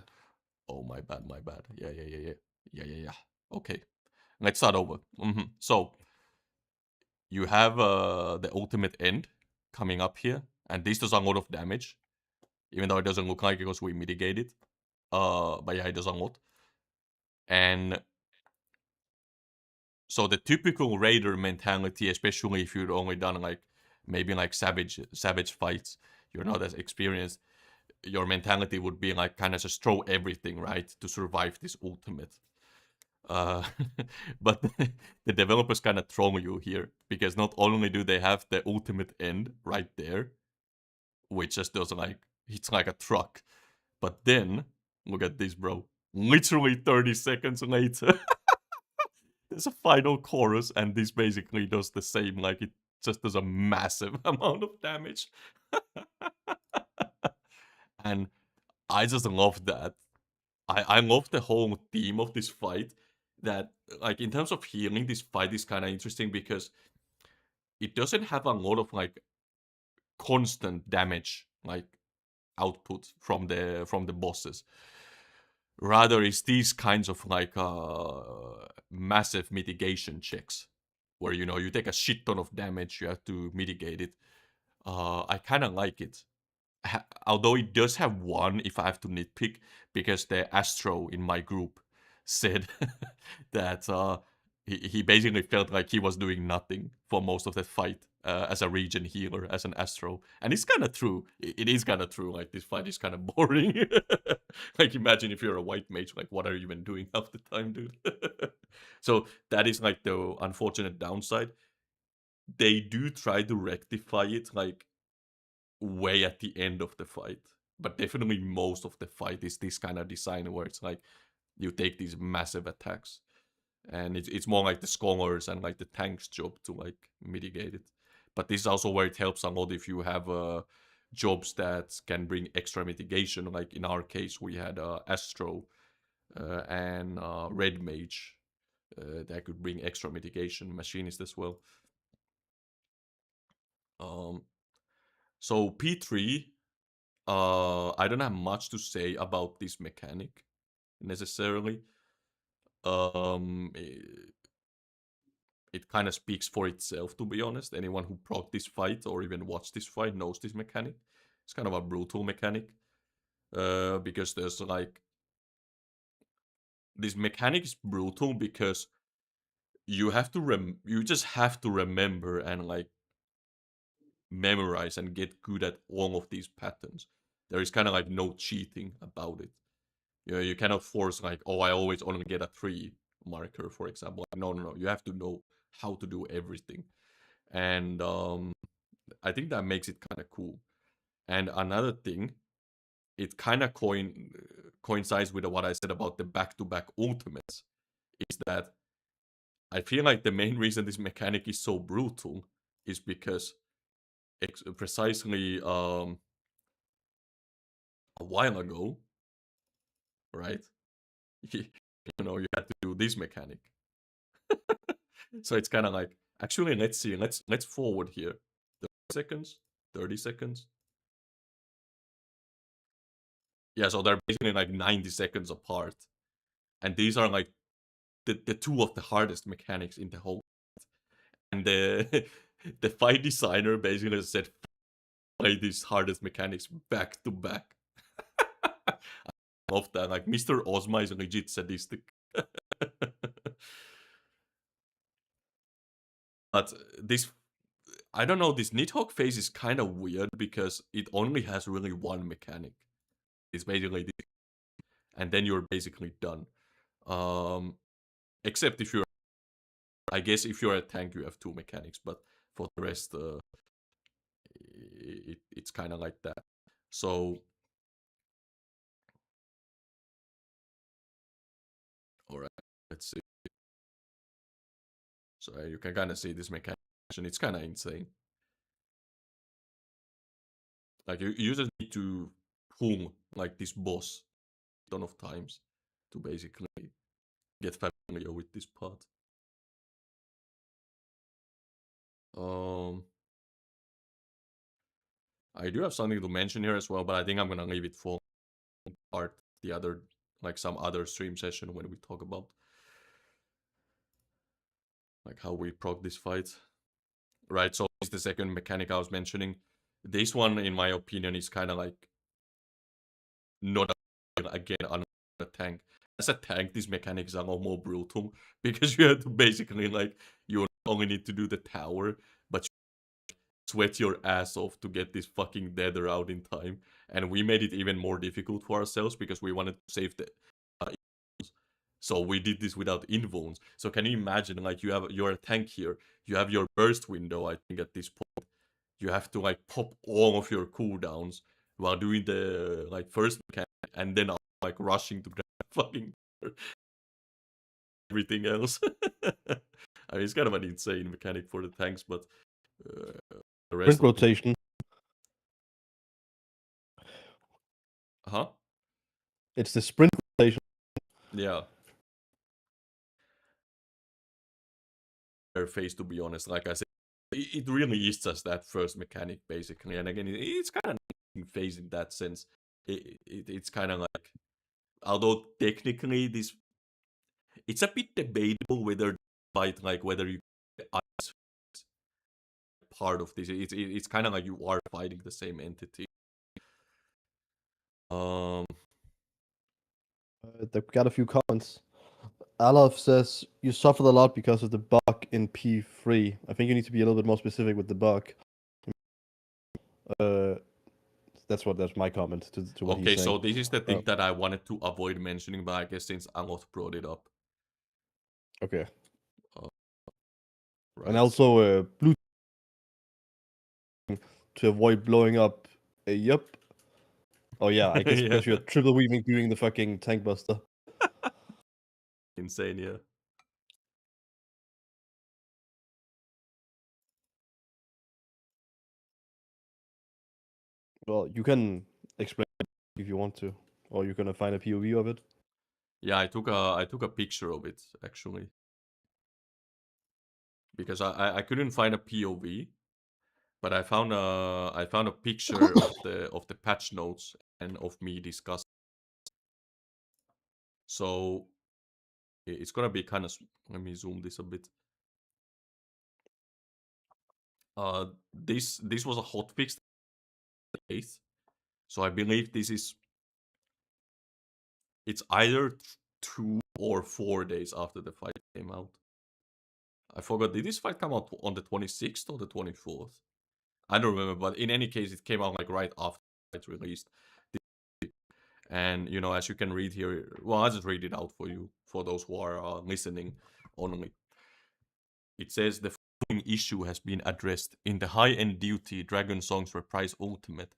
oh, my bad, my bad. Yeah, yeah, yeah, yeah, yeah, yeah, yeah. Okay, let's start over. So you have the ultimate end coming up here, and this does a lot of damage, even though it doesn't look like it because we mitigate it. But yeah, it does a lot. And so the typical raider mentality, especially if you've only done like maybe like savage fights, you're not as experienced. Your mentality would be like kind of just throw everything right to survive this ultimate. Uh, but the developers kind of troll you here because not only do they have the ultimate end right there, which just does like it's like a truck, but then look at this, bro. Literally 30 seconds later, there's a final chorus, and this basically does the same. Like it just does a massive amount of damage, and I just love that. I love the whole theme of this fight. That like in terms of healing, this fight is kind of interesting because it doesn't have a lot of like constant damage like output from the bosses. Rather, it's these kinds of like massive mitigation checks where you take a shit ton of damage, you have to mitigate it. I kind of like it. Although it does have one, if I have to nitpick, because the Astro in my group said that he basically felt like he was doing nothing for most of that fight as a region healer, as an Astro. And it's kind of true. It is kind of true. Like, this fight is kind of boring. Like, imagine if you're a white mage, like, what are you even doing half the time, dude? So that is, like, the unfortunate downside. They do try to rectify it, like, way at the end of the fight. But definitely most of the fight is this kind of design where it's like you take these massive attacks. And it's more like the scholars and like the tank's job to like mitigate it. But this is also where it helps a lot if you have jobs that can bring extra mitigation. Like in our case, we had Astro and Red Mage that could bring extra mitigation, Machinist as well. Um, so P3, I don't have much to say about this mechanic necessarily. It kind of speaks for itself, to be honest. Anyone who proc this fight or even watched this fight knows this mechanic. It's kind of a brutal mechanic because there's like this mechanic is brutal because you just have to remember and like memorize and get good at all of these patterns. There is kind of like no cheating about it. You cannot force like, oh, I always only get a 3 marker, for example. No. You have to know how to do everything. And I think that makes it kind of cool. And another thing, it kind of coincides with what I said about the back-to-back ultimates, is that I feel like the main reason this mechanic is so brutal is because precisely a while ago, right? You had to do this mechanic. So it's kind of like, actually, let's see. Let's forward here. 30 seconds. 30 seconds. Yeah, so they're basically like 90 seconds apart. And these are like the two of the hardest mechanics in the whole. And the the fight designer basically said play these hardest mechanics back to back. I love that. Like Mr. Ozma is a legit sadistic. But this, I don't know, this Nidhogg phase is kind of weird because it only has really one mechanic. It's basically this, and then you're basically done. Except if you're, I guess if you're a tank, you have two mechanics, but for the rest, it's kind of like that. So, all right, let's see. So you can kind of see this mechanic, and it's kind of insane. Like you just need to pull like this boss a ton of times to basically get familiar with this part. Um, I do have something to mention here as well, but I think I'm gonna leave it for part the other, like some other stream session when we talk about like how we proc this fight. right? So this is the second mechanic I was mentioning. This one, in my opinion, is kind of like not again on a tank. As a tank, these mechanics are a lot more brutal because you have to basically like you only need to do the tower, but you sweat your ass off to get this fucking nether out in time. And we made it even more difficult for ourselves because we wanted to save the so we did this without invones. So can you imagine, like you're a tank here, you have your burst window, I think at this point. You have to like pop all of your cooldowns while doing the like first mechanic and then like rushing to grab fucking everything else. I mean, it's kind of an insane mechanic for the tanks, but the rest Sprint of them, rotation. huh? It's the sprint rotation. Yeah, fair face to be honest. Like I said, it really is just that first mechanic basically, and again, it's kind of phase in that sense. It's kind of like, although technically this, it's a bit debatable whether fight like whether you ice part of this. It's kind of like you are fighting the same entity. Um, They've got a few comments. Alov says you suffered a lot because of the bug in P3. I think you need to be a little bit more specific with the bug. Uh, that's my comment to what he's okay, saying. so this is the thing that I wanted to avoid mentioning, but I guess since Alot brought it up, Okay. uh, And right? So also blue to avoid blowing up a yup. Oh yeah, I guess yeah, because you're triple weaving doing the fucking tank buster. insane. Yeah. Well, you can explain if you want to, or you're gonna find a POV of it. Yeah, I took a picture of it actually because I couldn't find a POV, but I found a picture of the patch notes and of me discussing. So it's gonna be kind of. Let me zoom this a bit. This was a hotfix case, so I believe this is it's either 2 or 4 days after the fight came out. I forgot. Did this fight come out on the 26th or the 24th? I don't remember, but in any case, it came out like right after it's released. And as you can read here, well, I'll just read it out for you for those who are listening only. It says the following issue has been addressed in the high-end duty Dragon Song's Reprise Ultimate.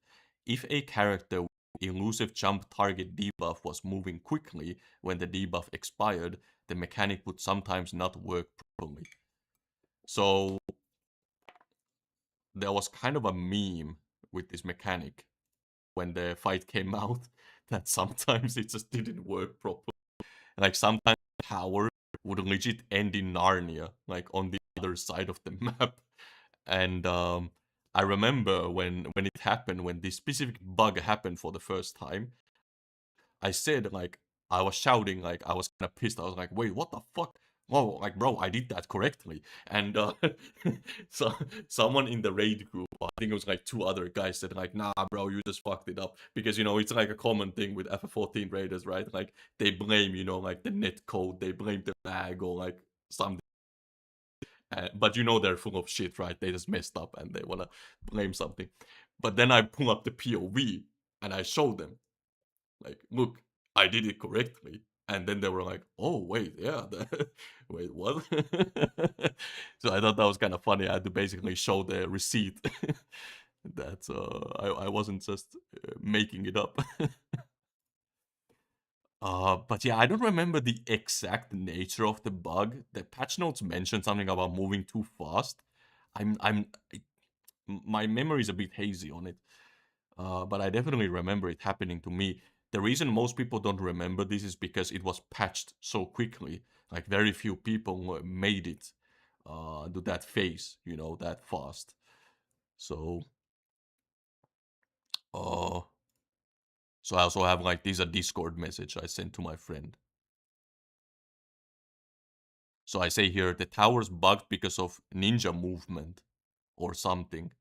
If a character with elusive jump target debuff was moving quickly when the debuff expired, the mechanic would sometimes not work properly. So there was kind of a meme with this mechanic when the fight came out that sometimes it just didn't work properly. Like sometimes the tower would legit end in Narnia, like on the other side of the map. And I remember when it happened, when this specific bug happened for the first time, I said like I was shouting, like I was kind of pissed. I was like, "Wait, what the fuck? Whoa, like bro, I did that correctly." And so someone in the raid group, I think it was like two other guys, said like, "Nah, bro, you just fucked it up." Because it's like a common thing with FF14 raiders, right? Like they blame like the net code, they blame the lag or like something. But they're full of shit, right? They just messed up and they wanna blame something. But then I pull up the POV and I show them like, look, I did it correctly. And then they were like, oh, wait, yeah, wait, what? So I thought that was kind of funny. I had to basically show the receipt that I wasn't just making it up. But yeah, I don't remember the exact nature of the bug. The patch notes mentioned something about moving too fast. My memory is a bit hazy on it. But I definitely remember it happening to me. The reason most people don't remember this is because it was patched so quickly. Like very few people made it to that phase, that fast. So, uh, so I also have like this a Discord message I sent to my friend. So I say here the tower's bugged because of ninja movement. or something.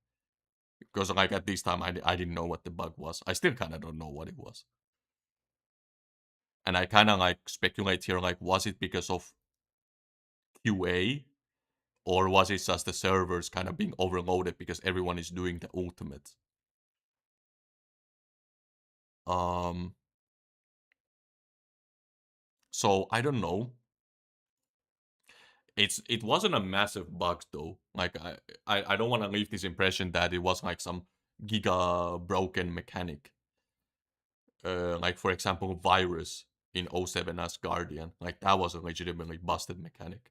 Because like at this time, I didn't know what the bug was. I still kind of don't know what it was. And I kind of like speculate here, like, was it because of QA, or was it just the servers kind of being overloaded because everyone is doing the ultimate? Um, so I don't know. It wasn't a massive bug though. Like I don't want to leave this impression that it was like some giga broken mechanic. Like for example, virus in 07 as Guardian. Like that was a legitimately busted mechanic.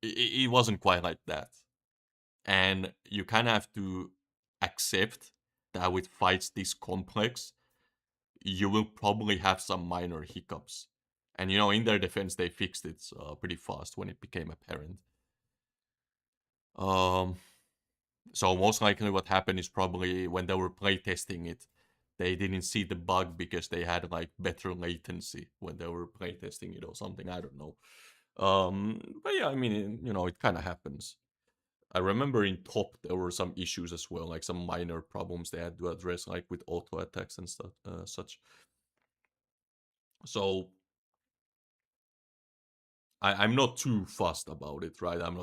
It wasn't quite like that. And you kind of have to accept that with fights this complex, you will probably have some minor hiccups. And you know, in their defense, they fixed it pretty fast when it became apparent. Um, so most likely, what happened is probably when they were playtesting it, they didn't see the bug because they had like better latency when they were playtesting it or something. I don't know. But yeah, I mean, you know, it kind of happens. I remember in top there were some issues as well, like some minor problems they had to address, like with auto attacks and stuff, such. So I'm not too fussed about it, right? I'm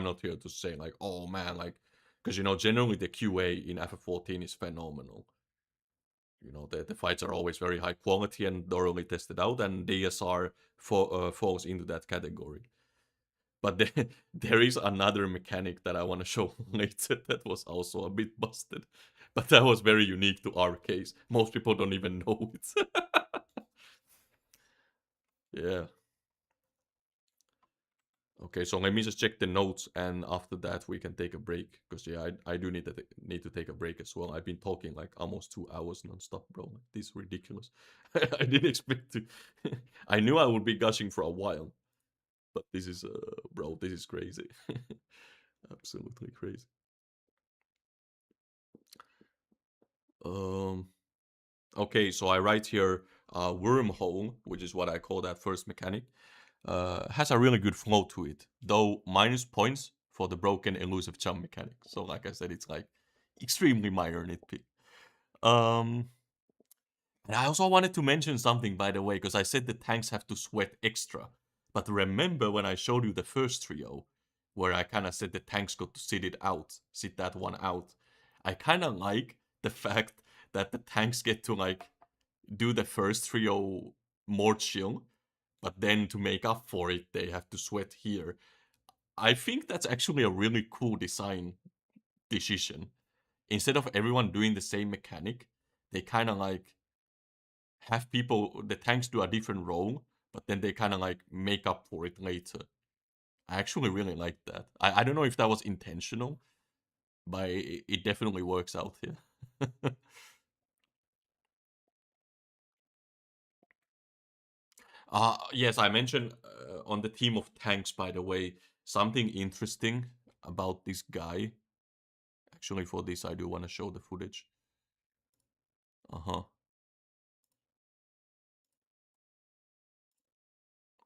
not here to say like, oh man, like, because you know generally the QA in FF14 is phenomenal. You know the fights are always very high quality and thoroughly tested out, and DSR falls into that category. But there is another mechanic that I want to show later that was also a bit busted, but that was very unique to our case. Most people don't even know it. Yeah. Okay, so let me just check the notes, and after that we can take a break. Because yeah, I do need to take a break as well. I've been talking like almost 2 hours non-stop, bro. Like, this is ridiculous. I didn't expect to. I knew I would be gushing for a while, but this is bro, this is crazy. Absolutely crazy. Um. Okay, so I write here wormhole, which is what I call that first mechanic. Has a really good flow to it, though minus points for the broken elusive jump mechanic. So, like I said, it's like extremely minor nitpick. Um, and I also wanted to mention something, by the way, because I said the tanks have to sweat extra. But remember when I showed you the first trio, where I kind of said the tanks got to sit that one out. I kind of like the fact that the tanks get to like do the first trio more chill, but then to make up for it, they have to sweat here. I think that's actually a really cool design decision. Instead of everyone doing the same mechanic, they kind of like have the tanks do a different role, but then they kind of like make up for it later. I actually really like that. I don't know if that was intentional, but it definitely works out here. Yes, I mentioned on the theme of tanks, by the way, something interesting about this guy. Actually, for this, I do want to show the footage. Uh-huh.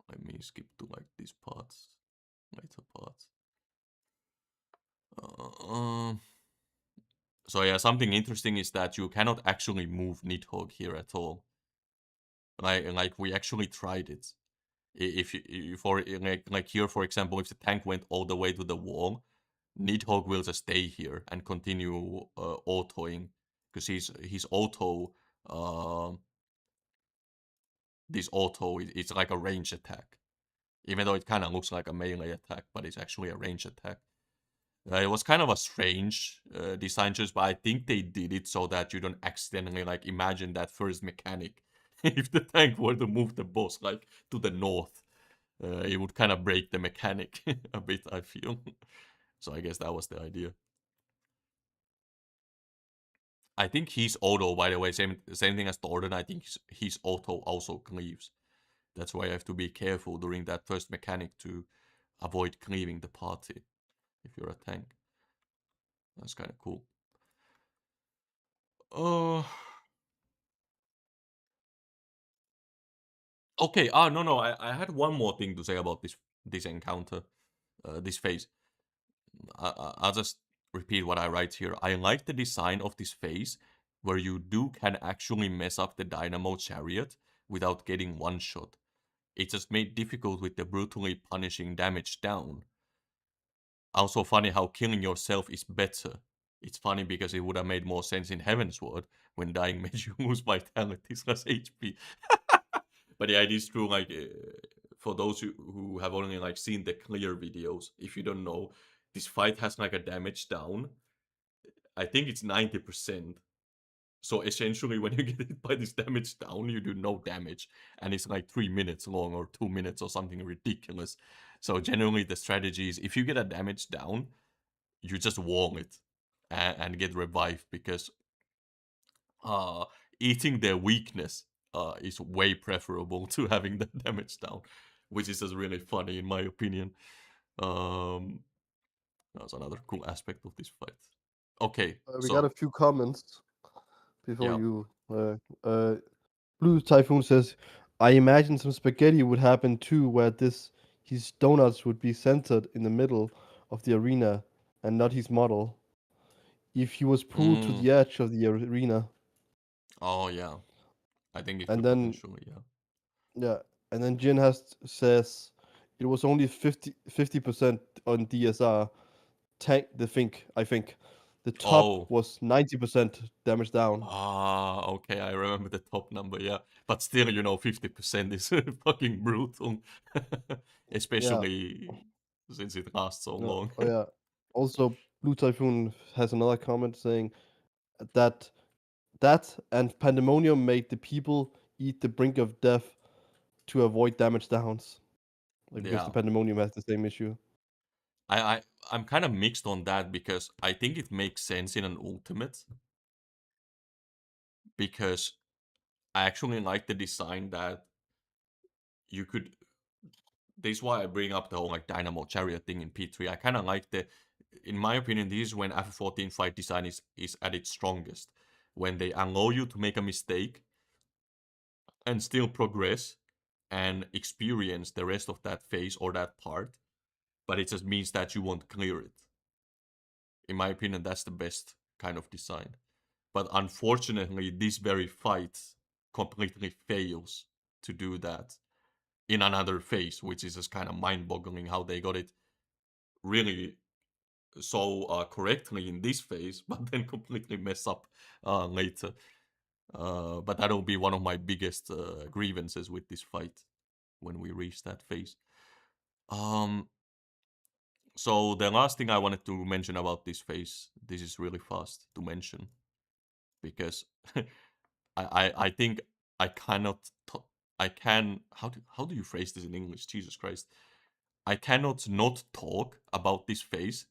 Let me skip to like these parts, later parts. Um. So yeah, something interesting is that you cannot actually move Nidhogg here at all. Like we actually tried it. If you for like here, for example, if the tank went all the way to the wall, Nidhogg will just stay here and continue autoing because his auto this auto it's like a range attack, even though it kind of looks like a melee attack, but it's actually a range attack. It was kind of a strange design choice, but I think they did it so that you don't accidentally like imagine that first mechanic. If the tank were to move the boss like to the north, it would kind of break the mechanic a bit, I feel. So I guess that was the idea. I think his auto, by the way, same thing as Thornton. I think his auto also cleaves. That's why you have to be careful during that first mechanic to avoid cleaving the party if you're a tank. That's kind of cool. Uh, okay. No. I had one more thing to say about this encounter, this phase. I'll just repeat what I write here. I like the design of this phase where you can actually mess up the Dynamo Chariot without getting one shot. It's just made difficult with the brutally punishing damage down. Also funny how killing yourself is better. It's funny because it would have made more sense in Heavensward when dying made you lose vitality slash HP. But yeah, it is true. Like for those who have only like seen the clear videos, if you don't know, this fight has like a damage down. I think it's 90%. So essentially, when you get hit by this damage down, you do no damage, and it's like 3 minutes long or 2 minutes or something ridiculous. So generally, the strategy is if you get a damage down, you just wall it and get revived because uh, eating their weakness is way preferable to having the damage down, which is just really funny in my opinion. Um, that's another cool aspect of this fight. Okay, We got a so few comments before yeah. you. Blue Typhoon says, "I imagine some spaghetti would happen too, where his donuts would be centered in the middle of the arena and not his model. If he was pulled to Mm, the edge of the arena, oh yeah, I think it and could then potentially, yeah. yeah, and then Jin has says it was only 50% on DSR. Tank the think I think the top Oh, was 90% damage down. okay, I remember the top number, yeah. But still, 50% is fucking brutal. Yeah, Especially since it lasts so yeah, long. oh yeah. Also, Blue Typhoon has another comment saying that that and Pandemonium made the people eat the brink of death to avoid damage downs. Like because the Yeah. Pandemonium has the same issue. I, I I'm kind of mixed on that because I think it makes sense in an ultimate because I actually like the design that you could this is why I bring up the whole like Dynamo Chariot thing in P3. I kind of like in my opinion, this is when FF14 fight design is at its strongest. When they allow you to make a mistake and still progress and experience the rest of that phase or that part, but it just means that you won't clear it. In my opinion, that's the best kind of design. But unfortunately, this very fight completely fails to do that in another phase, which is just kind of mind boggling how they got it really so correctly in this phase, but then completely mess up later. But that'll be one of my biggest grievances with this fight when we reach that phase. Um, so the last thing I wanted to mention about this phase, this is really fast to mention because I think I cannot I can how do you phrase this in English? Jesus Christ. I cannot not talk about this phase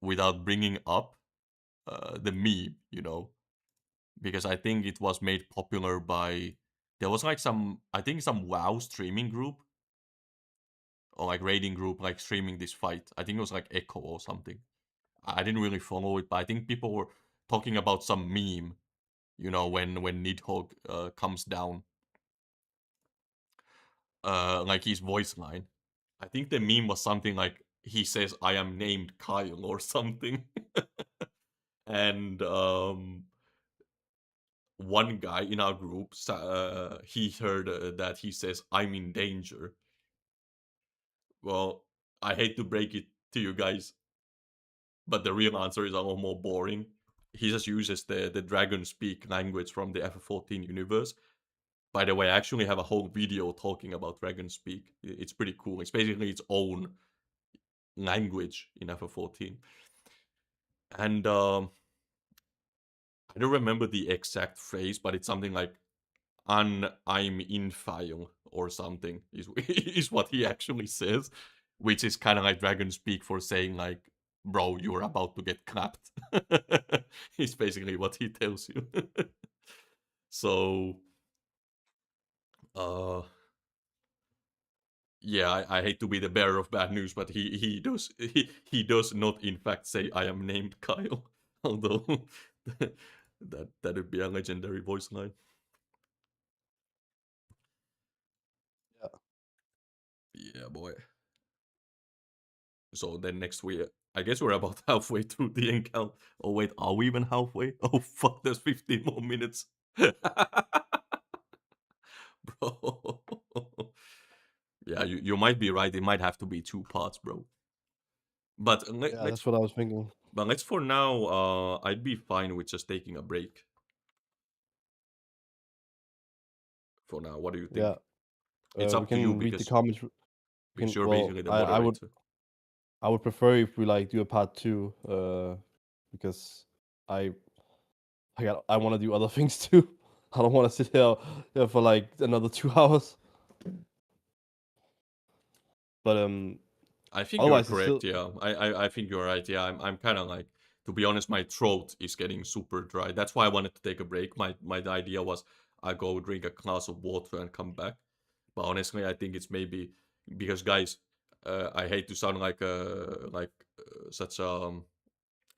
without bringing up the meme, because I think it was made popular by there was like some I think some WoW streaming group or like raiding group like streaming this fight. I think it was like Echo or something. I didn't really follow it, but I think people were talking about some meme, when Nidhogg comes down, like his voice line. I think the meme was something like he says, "I am named Kyle" or something, and one guy in our group, he heard that he says, "I'm in danger." Well, I hate to break it to you guys, but the real answer is a lot more boring. He just uses the dragon speak language from the FF14 universe. By the way, I actually have a whole video talking about dragon speak. It's pretty cool. It's basically its own language in FF14. And I don't remember the exact phrase, but it's something like I'm in file or something is is what he actually says, which is kind of like dragon speak for saying like, bro, you're about to get clapped. It's basically what he tells you. So uh yeah, I hate to be the bearer of bad news, but he does not in fact say I am named Kyle, although that would be a legendary voice line. Yeah. Yeah, boy. So then next we I guess we're about halfway through the encounter. Oh wait, are we even halfway? Oh fuck, there's 15 more minutes. Bro. Yeah, you might be right. It might have to be 2 parts, bro. But Yeah, let's that's what I was thinking. for now. I'd be fine with just taking a break for now. What do you Yeah, think? It's we up to you can read the because comments. you're Well, basically the I would moderator. prefer if we like do a part two, because I I want to do other things too. I don't want to sit here for like another 2 hours. But I think you're otherwise, it's correct. still Yeah, I think you're right. Yeah, I'm kind of like, to be honest, my throat is getting super dry. That's why I wanted to take a break. My idea was I go drink a glass of water and come back. But honestly, I think it's maybe because guys, I hate to sound like such a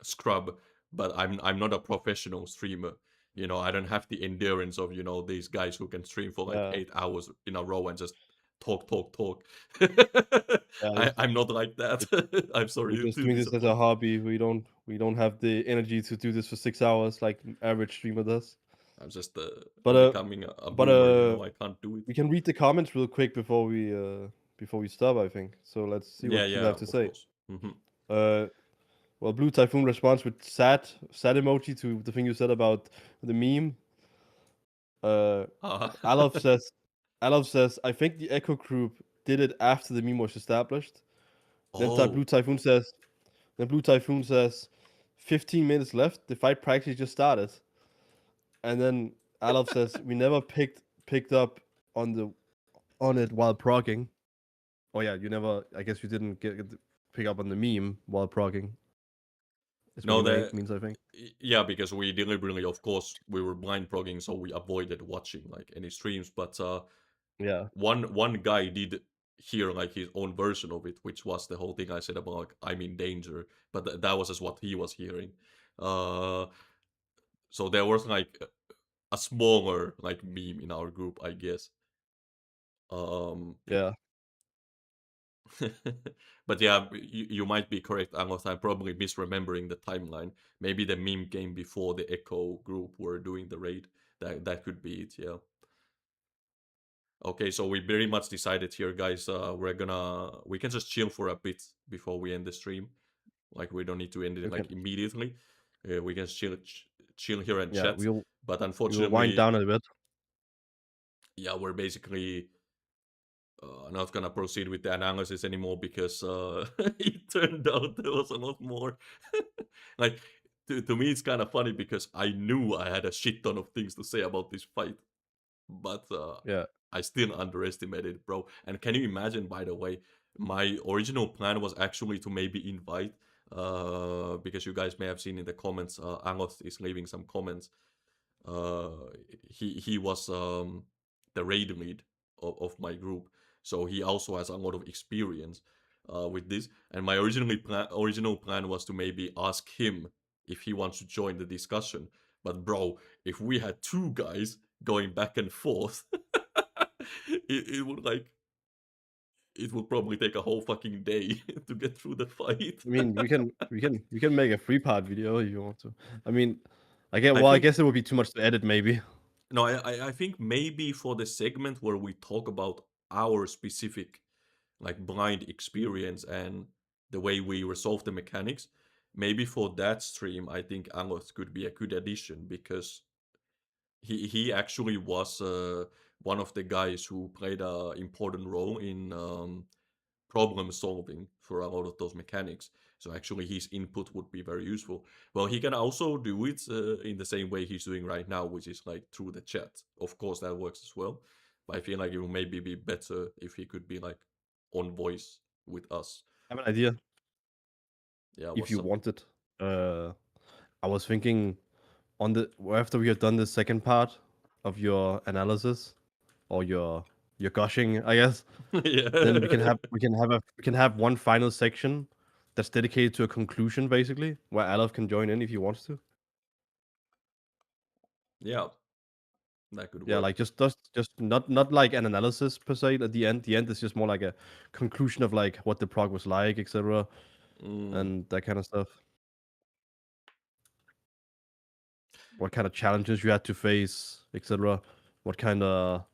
scrub, but I'm not a professional streamer. You know, I don't have the endurance of these guys who can stream for like yeah 8 hours in a row and just talk, talk, talk. yeah. I'm not like It, that. I'm sorry we're just to doing this as a disappoint. hobby. We don't have the energy to do this for 6 hours like an average streamer does. I'm just But becoming a but boomer. I can't do it. we can read the comments real quick before we stop, I think. So let's see Yeah, what people yeah, have to of say. course. Hmm. Uh, well, Blue Typhoon responds with sad emoji to the thing you said about the meme. Uh, Alov says, I think the Echo Group did it after the meme was established. Then Oh, Blue Typhoon says, 15 minutes left. The fight practically just started. And then Alov says, we never picked up on the on it while progging. Oh yeah, you never. I guess you didn't pick up on the meme while progging. Is what no, he means, I think. yeah, because we deliberately, of course, we were blind progging, so we avoided watching like any streams. But Yeah, one guy did hear like his own version of it, which was the whole thing I said about like, I'm in danger, but that was just what he was hearing. Uh, so there was like a smaller like meme in our group, I guess. Um, yeah, but yeah, you might be correct, Amos. I'm probably misremembering the timeline. Maybe the meme came before the Echo group were doing the raid. That could be it. Yeah. Okay, so we very much decided here, guys. We can just chill for a bit before we end the stream. Like we don't need to end it we can. like immediately. We can chill here and Yeah, chat. But we will wind unfortunately, down a bit. yeah, we're basically not gonna proceed with the analysis anymore because it turned out there was a lot more. Like to me, it's kind of funny because I knew I had a shit ton of things to say about this fight, but Yeah, I still underestimated it, bro. And can you imagine, by the way, my original plan was actually to maybe invite, because you guys may have seen in the comments, Angot is leaving some comments. Uh, he was the raid lead of my group, so he also has a lot of experience with this. And my original plan was to maybe ask him if he wants to join the discussion. But bro, if we had two guys going back and forth, it would like it would probably take a whole fucking day to get through the fight. I mean, we can make a 3-part video if you want to. I mean, I I think guess it would be too much to edit, maybe. no, I think maybe for the segment where we talk about our specific like blind experience and the way we resolve the mechanics, maybe for that stream, I think Amos could be a good addition because he actually was one of the guys who played a important role in problem solving for a lot of those mechanics. So actually, his input would be very useful. Well, he can also do it in the same way he's doing right now, which is like through the chat. Of course, that works as well. But I feel like it would maybe be better if he could be like on voice with us. I have an idea Yeah, if what's you up? want it. I was thinking on the after we have done the second part of your analysis or your gushing, I guess. Then Yeah, we can have one final section that's dedicated to a conclusion, basically, where Alef can join in if he wants to. yeah, that could Yeah, work. like just not like an analysis per se. At the end is just more like a conclusion of like what the prog was like, etc. Mm, and that kind of stuff. What kind of challenges you had to face, etc. What kind of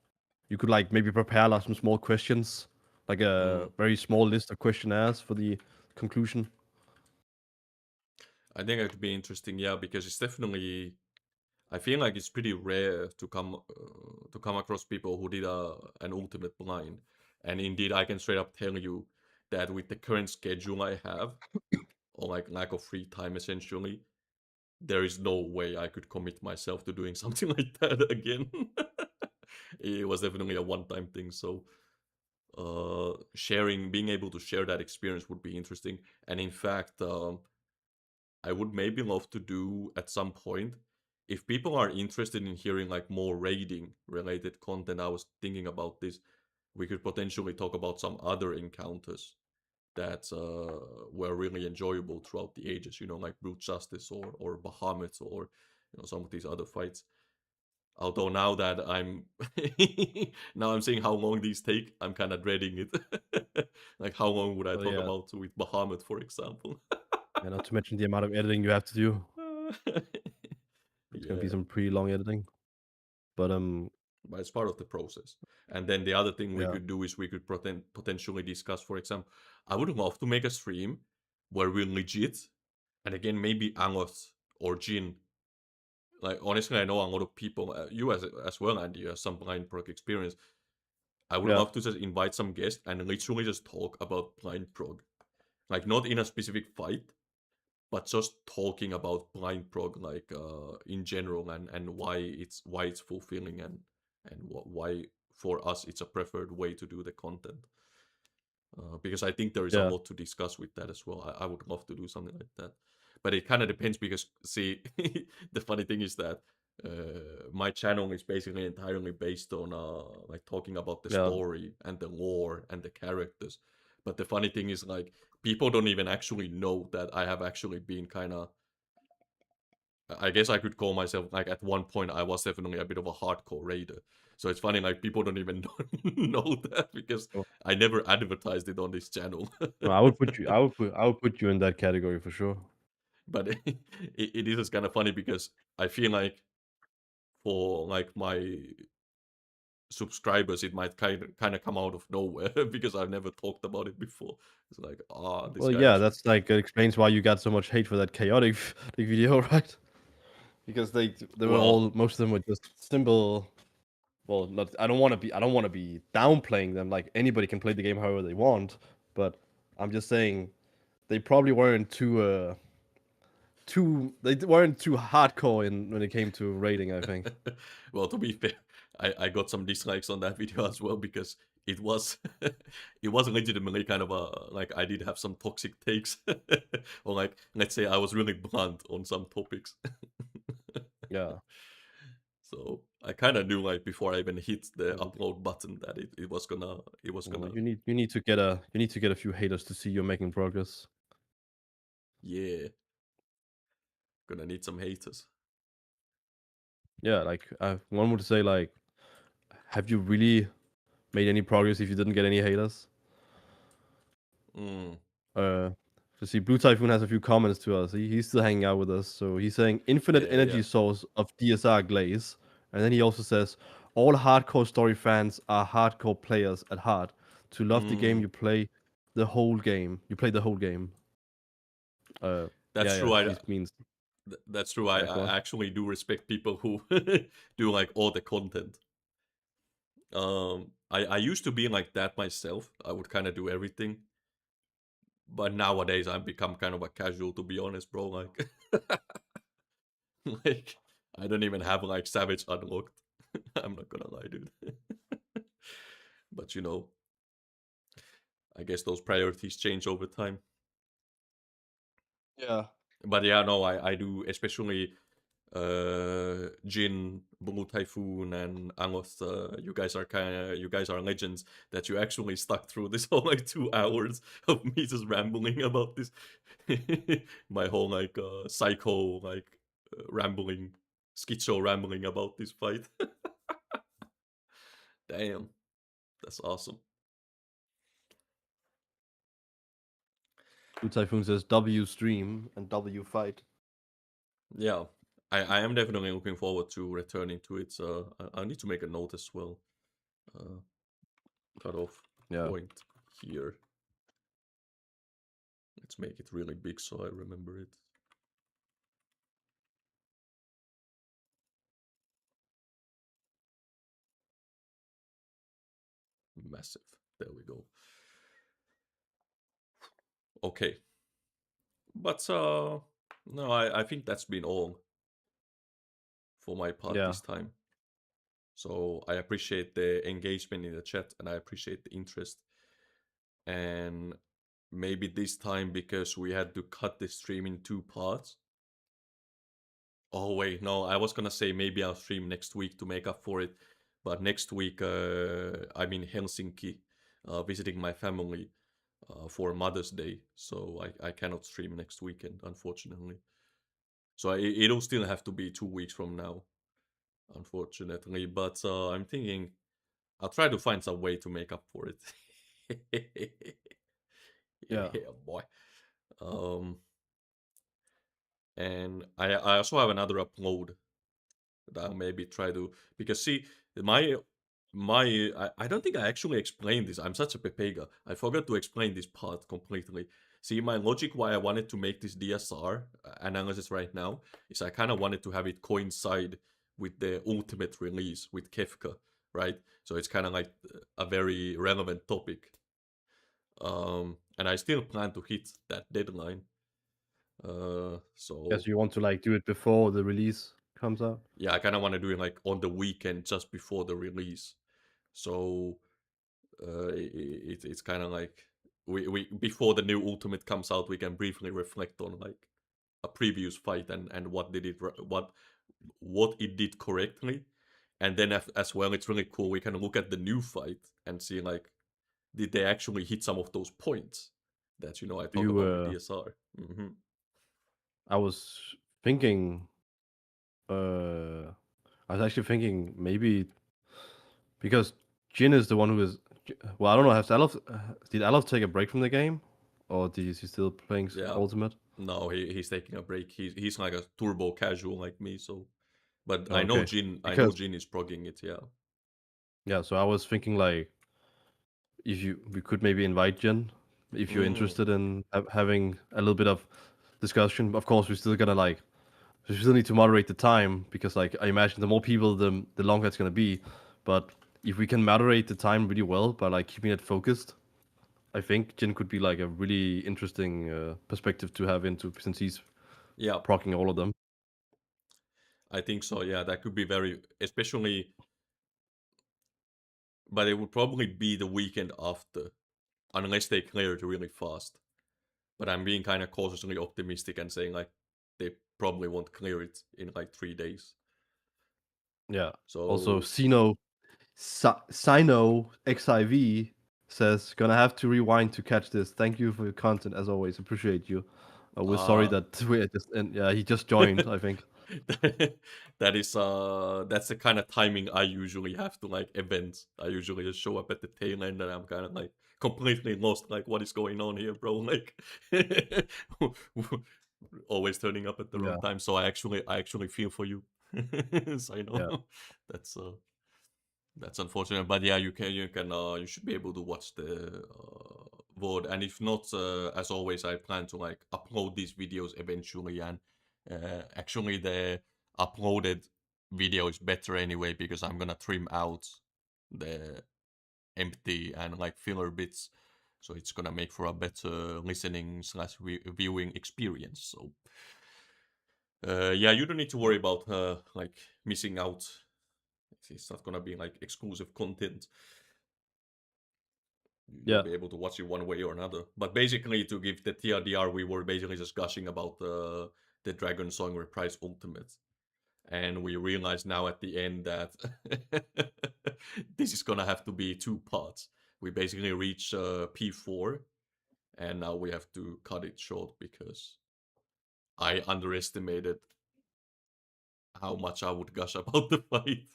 you could like maybe prepare like some small questions, like a mm. very small list of questionnaires for the conclusion. I think it could be interesting, yeah, because it's definitely. I feel like it's pretty rare to come across people who did an ultimate blind, and indeed, I can straight up tell you that with the current schedule I have, or like lack of free time, essentially, there is no way I could commit myself to doing something like that again. It was definitely a one-time thing, so sharing, being able to share that experience would be interesting. And in fact, I would maybe love to do at some point. If people are interested in hearing like more raiding related content, I was thinking about this. We could potentially talk about some other encounters that were really enjoyable throughout the ages. You know, like Brute Justice or Bahamut or some of these other fights. Although now that I'm now I'm seeing how long these take, I'm kind of dreading it. Like how long would I Oh talk yeah, about with Bahamut, for example? and not to mention the amount of editing you have to do. It's gonna be Yeah, some pretty long editing. But but it's part of the process. And then the other thing we yeah, could do is we could potentially discuss, for example, I would love to make a stream where we legit, and again maybe Angos or Jin. Like honestly, I know a lot of people, you as well, and you have some blind prog experience. I would yeah, love to just invite some guests and literally just talk about blind prog, like not in a specific fight, but just talking about blind prog like in general and why it's fulfilling and why for us it's a preferred way to do the content, because I think there is a yeah, lot to discuss with that as well. I would love to do something like that, but it kind of depends because see, the funny thing is that my channel is basically entirely based on like talking about the yeah. story and the lore and the characters. But the funny thing is like people don't even actually know that I have actually been kind of. I guess I could call myself like at one point I was definitely a bit of a hardcore raider. So it's funny like people don't even know that because Oh, I never advertised it on this channel. no, I would put you. I would put you in that category for sure. But it is kind of funny because I feel like for like my subscribers it might kind of come out of nowhere because I've never talked about it before. It's like this Well, guy yeah, actually. that's like it explains why you got so much hate for that chaotic the video, right? Because they were Well, all most of them were just simple. Well, not I don't want to be downplaying them. Like anybody can play the game however they want, but I'm just saying they probably weren't weren't too hardcore in when it came to rating. I think. well, to be fair, I got some dislikes on that video as well because it was it was legitimately kind of a like I did have some toxic takes or like let's say I was really blunt on some topics. Yeah. So I kind of knew like before I even hit the Well, upload button that it was well, gonna you need to get a few haters to see you're making progress. yeah, gonna need some haters. Yeah, like one would say like, have you really made any progress if you didn't get any haters? Mm, Uh, to see, Blue Typhoon has a few comments to us. He's still hanging out with us, so he's saying infinite yeah, energy yeah. source of DSR glaze, and then he also says all hardcore story fans are hardcore players at heart. To love the game, Mm, you play the whole game. You play the whole game. that's Yeah, yeah. true. He means That's true. yeah. Go on. I actually do respect people who do like all the content. I used to be like that myself. I would kind of do everything, but nowadays I've become kind of a casual, to be honest, bro. Like, like I don't even have like Savage unlocked. I'm not gonna lie, dude. But I guess those priorities change over time. Yeah. But yeah, no, I do, especially Jin, Blue Typhoon, and Amos. You guys are legends that you actually stuck through this whole like 2 hours of me just rambling about this. My whole like psycho like rambling, schizo rambling about this fight. Damn, that's awesome. Blue Typhoon says W stream and W fight. Yeah, I am definitely looking forward to returning to it. I need to make a note as well. Uh, cut off Yeah. point here. Let's make it really big so I remember it. Massive. There we go. Okay. But no, I think that's been all for my part Yeah. this time. So I appreciate the engagement in the chat and I appreciate the interest. And maybe this time, because we had to cut the stream in 2 parts. Oh wait, no, I was gonna say maybe I'll stream next week to make up for it. But next week I'm in Helsinki visiting my family for Mother's Day. So I cannot stream next weekend, unfortunately. So it'll still have to be 2 weeks from now, unfortunately. But I'm thinking I'll try to find some way to make up for it. Yeah. Yeah, boy. Um, and I also have another upload that I'll maybe try to, because see my I don't think I actually explained this. I'm such a pepega. I forgot to explain this part completely. See, my logic why I wanted to make this DSR analysis right now is I kind of wanted to have it coincide with the ultimate release with Kefka, right? So it's kind of like a very relevant topic. And I still plan to hit that deadline. Yes, So you want to like do it before the release comes out? yeah, I kind of want to do it like on the weekend just before the release. So it's kind of like we before the new Ultimate comes out, we can briefly reflect on like a previous fight and what did it what it did correctly, and then as well, it's really cool. We can look at the new fight and see like did they actually hit some of those points that I talk You about with DSR. I was thinking I was actually thinking maybe because Jin is the one who is well, I don't know, did Alov take a break from the game? Or is he still playing Yeah, Ultimate? no, he's taking a break. He's like a turbo casual like me, so. But Oh, okay. I know Because Jin is progging it. Yeah. yeah, so I was thinking like if we could maybe invite Jin if you're Mm. interested in having a little bit of discussion. Of course, we're still gonna like we still need to moderate the time because like I imagine the more people the longer it's gonna be. But if we can moderate the time really well by like keeping it focused, I think Jin could be like a really interesting perspective to have into since he's Yeah, proccing all of them. I think so. Yeah, that could be very, especially, but it would probably be the weekend after, unless they clear it really fast. But I'm being kind of cautiously optimistic and saying like they probably won't clear it in like 3 days. Yeah. Also, So Sino XIV says, "Gonna have to rewind to catch this. Thank you for your content as always. Appreciate you. We're sorry uh that we just and yeah, he just joined. I think. that's the kind of timing I usually have to like events. I usually just show up at the tail end and I'm kind of like completely lost, like what is going on here, bro? Like always turning up at the wrong Yeah. time. So I actually feel for you. So I Yeah. know that's that's unfortunate, but yeah, you should be able to watch the VOD, and if not, as always, I plan to like upload these videos eventually, and actually the uploaded video is better anyway because I'm gonna trim out the empty and like filler bits, so it's gonna make for a better listening slash viewing experience. So yeah, you don't need to worry about like missing out. It's not gonna be like exclusive content. You'll Yeah. be able to watch it one way or another. But basically, to give the TRDR, we were basically just gushing about the Dragon Song Reprise Ultimate, and we realize now at the end that this is gonna have to be 2 parts. We basically reach P4, and now we have to cut it short because I underestimated how much I would gush about the fight.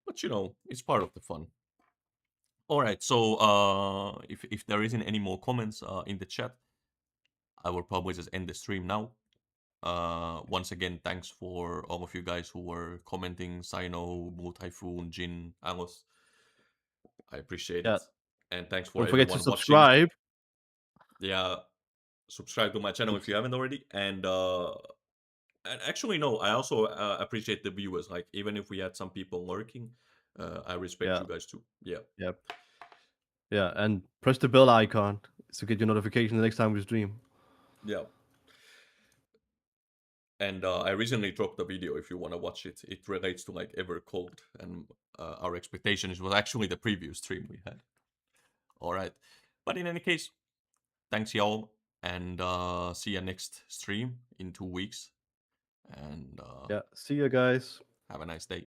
But it's part of the fun. All right. So if there isn't any more comments in the chat, I will probably just end the stream now. Once again, thanks for all of you guys who were commenting. Sino, Blue Typhoon, Jin, Amos. I appreciate Yeah. it. And thanks for Don't forget to everyone watching. subscribe. Yeah, subscribe to my channel if you haven't already. And actually, no, I also appreciate the viewers. Like, even if we had some people lurking, I respect Yeah. you guys too. Yeah. Yep. Yeah, and press the bell icon to get your notification the next time we stream. Yeah. And I recently dropped a video if you want to watch it. It relates to like Ever Cold, and our expectations was actually the previous stream we had. All right. But in any case, thanks y'all, and see you next stream in 2 weeks. And Yeah, see you guys. have a nice day.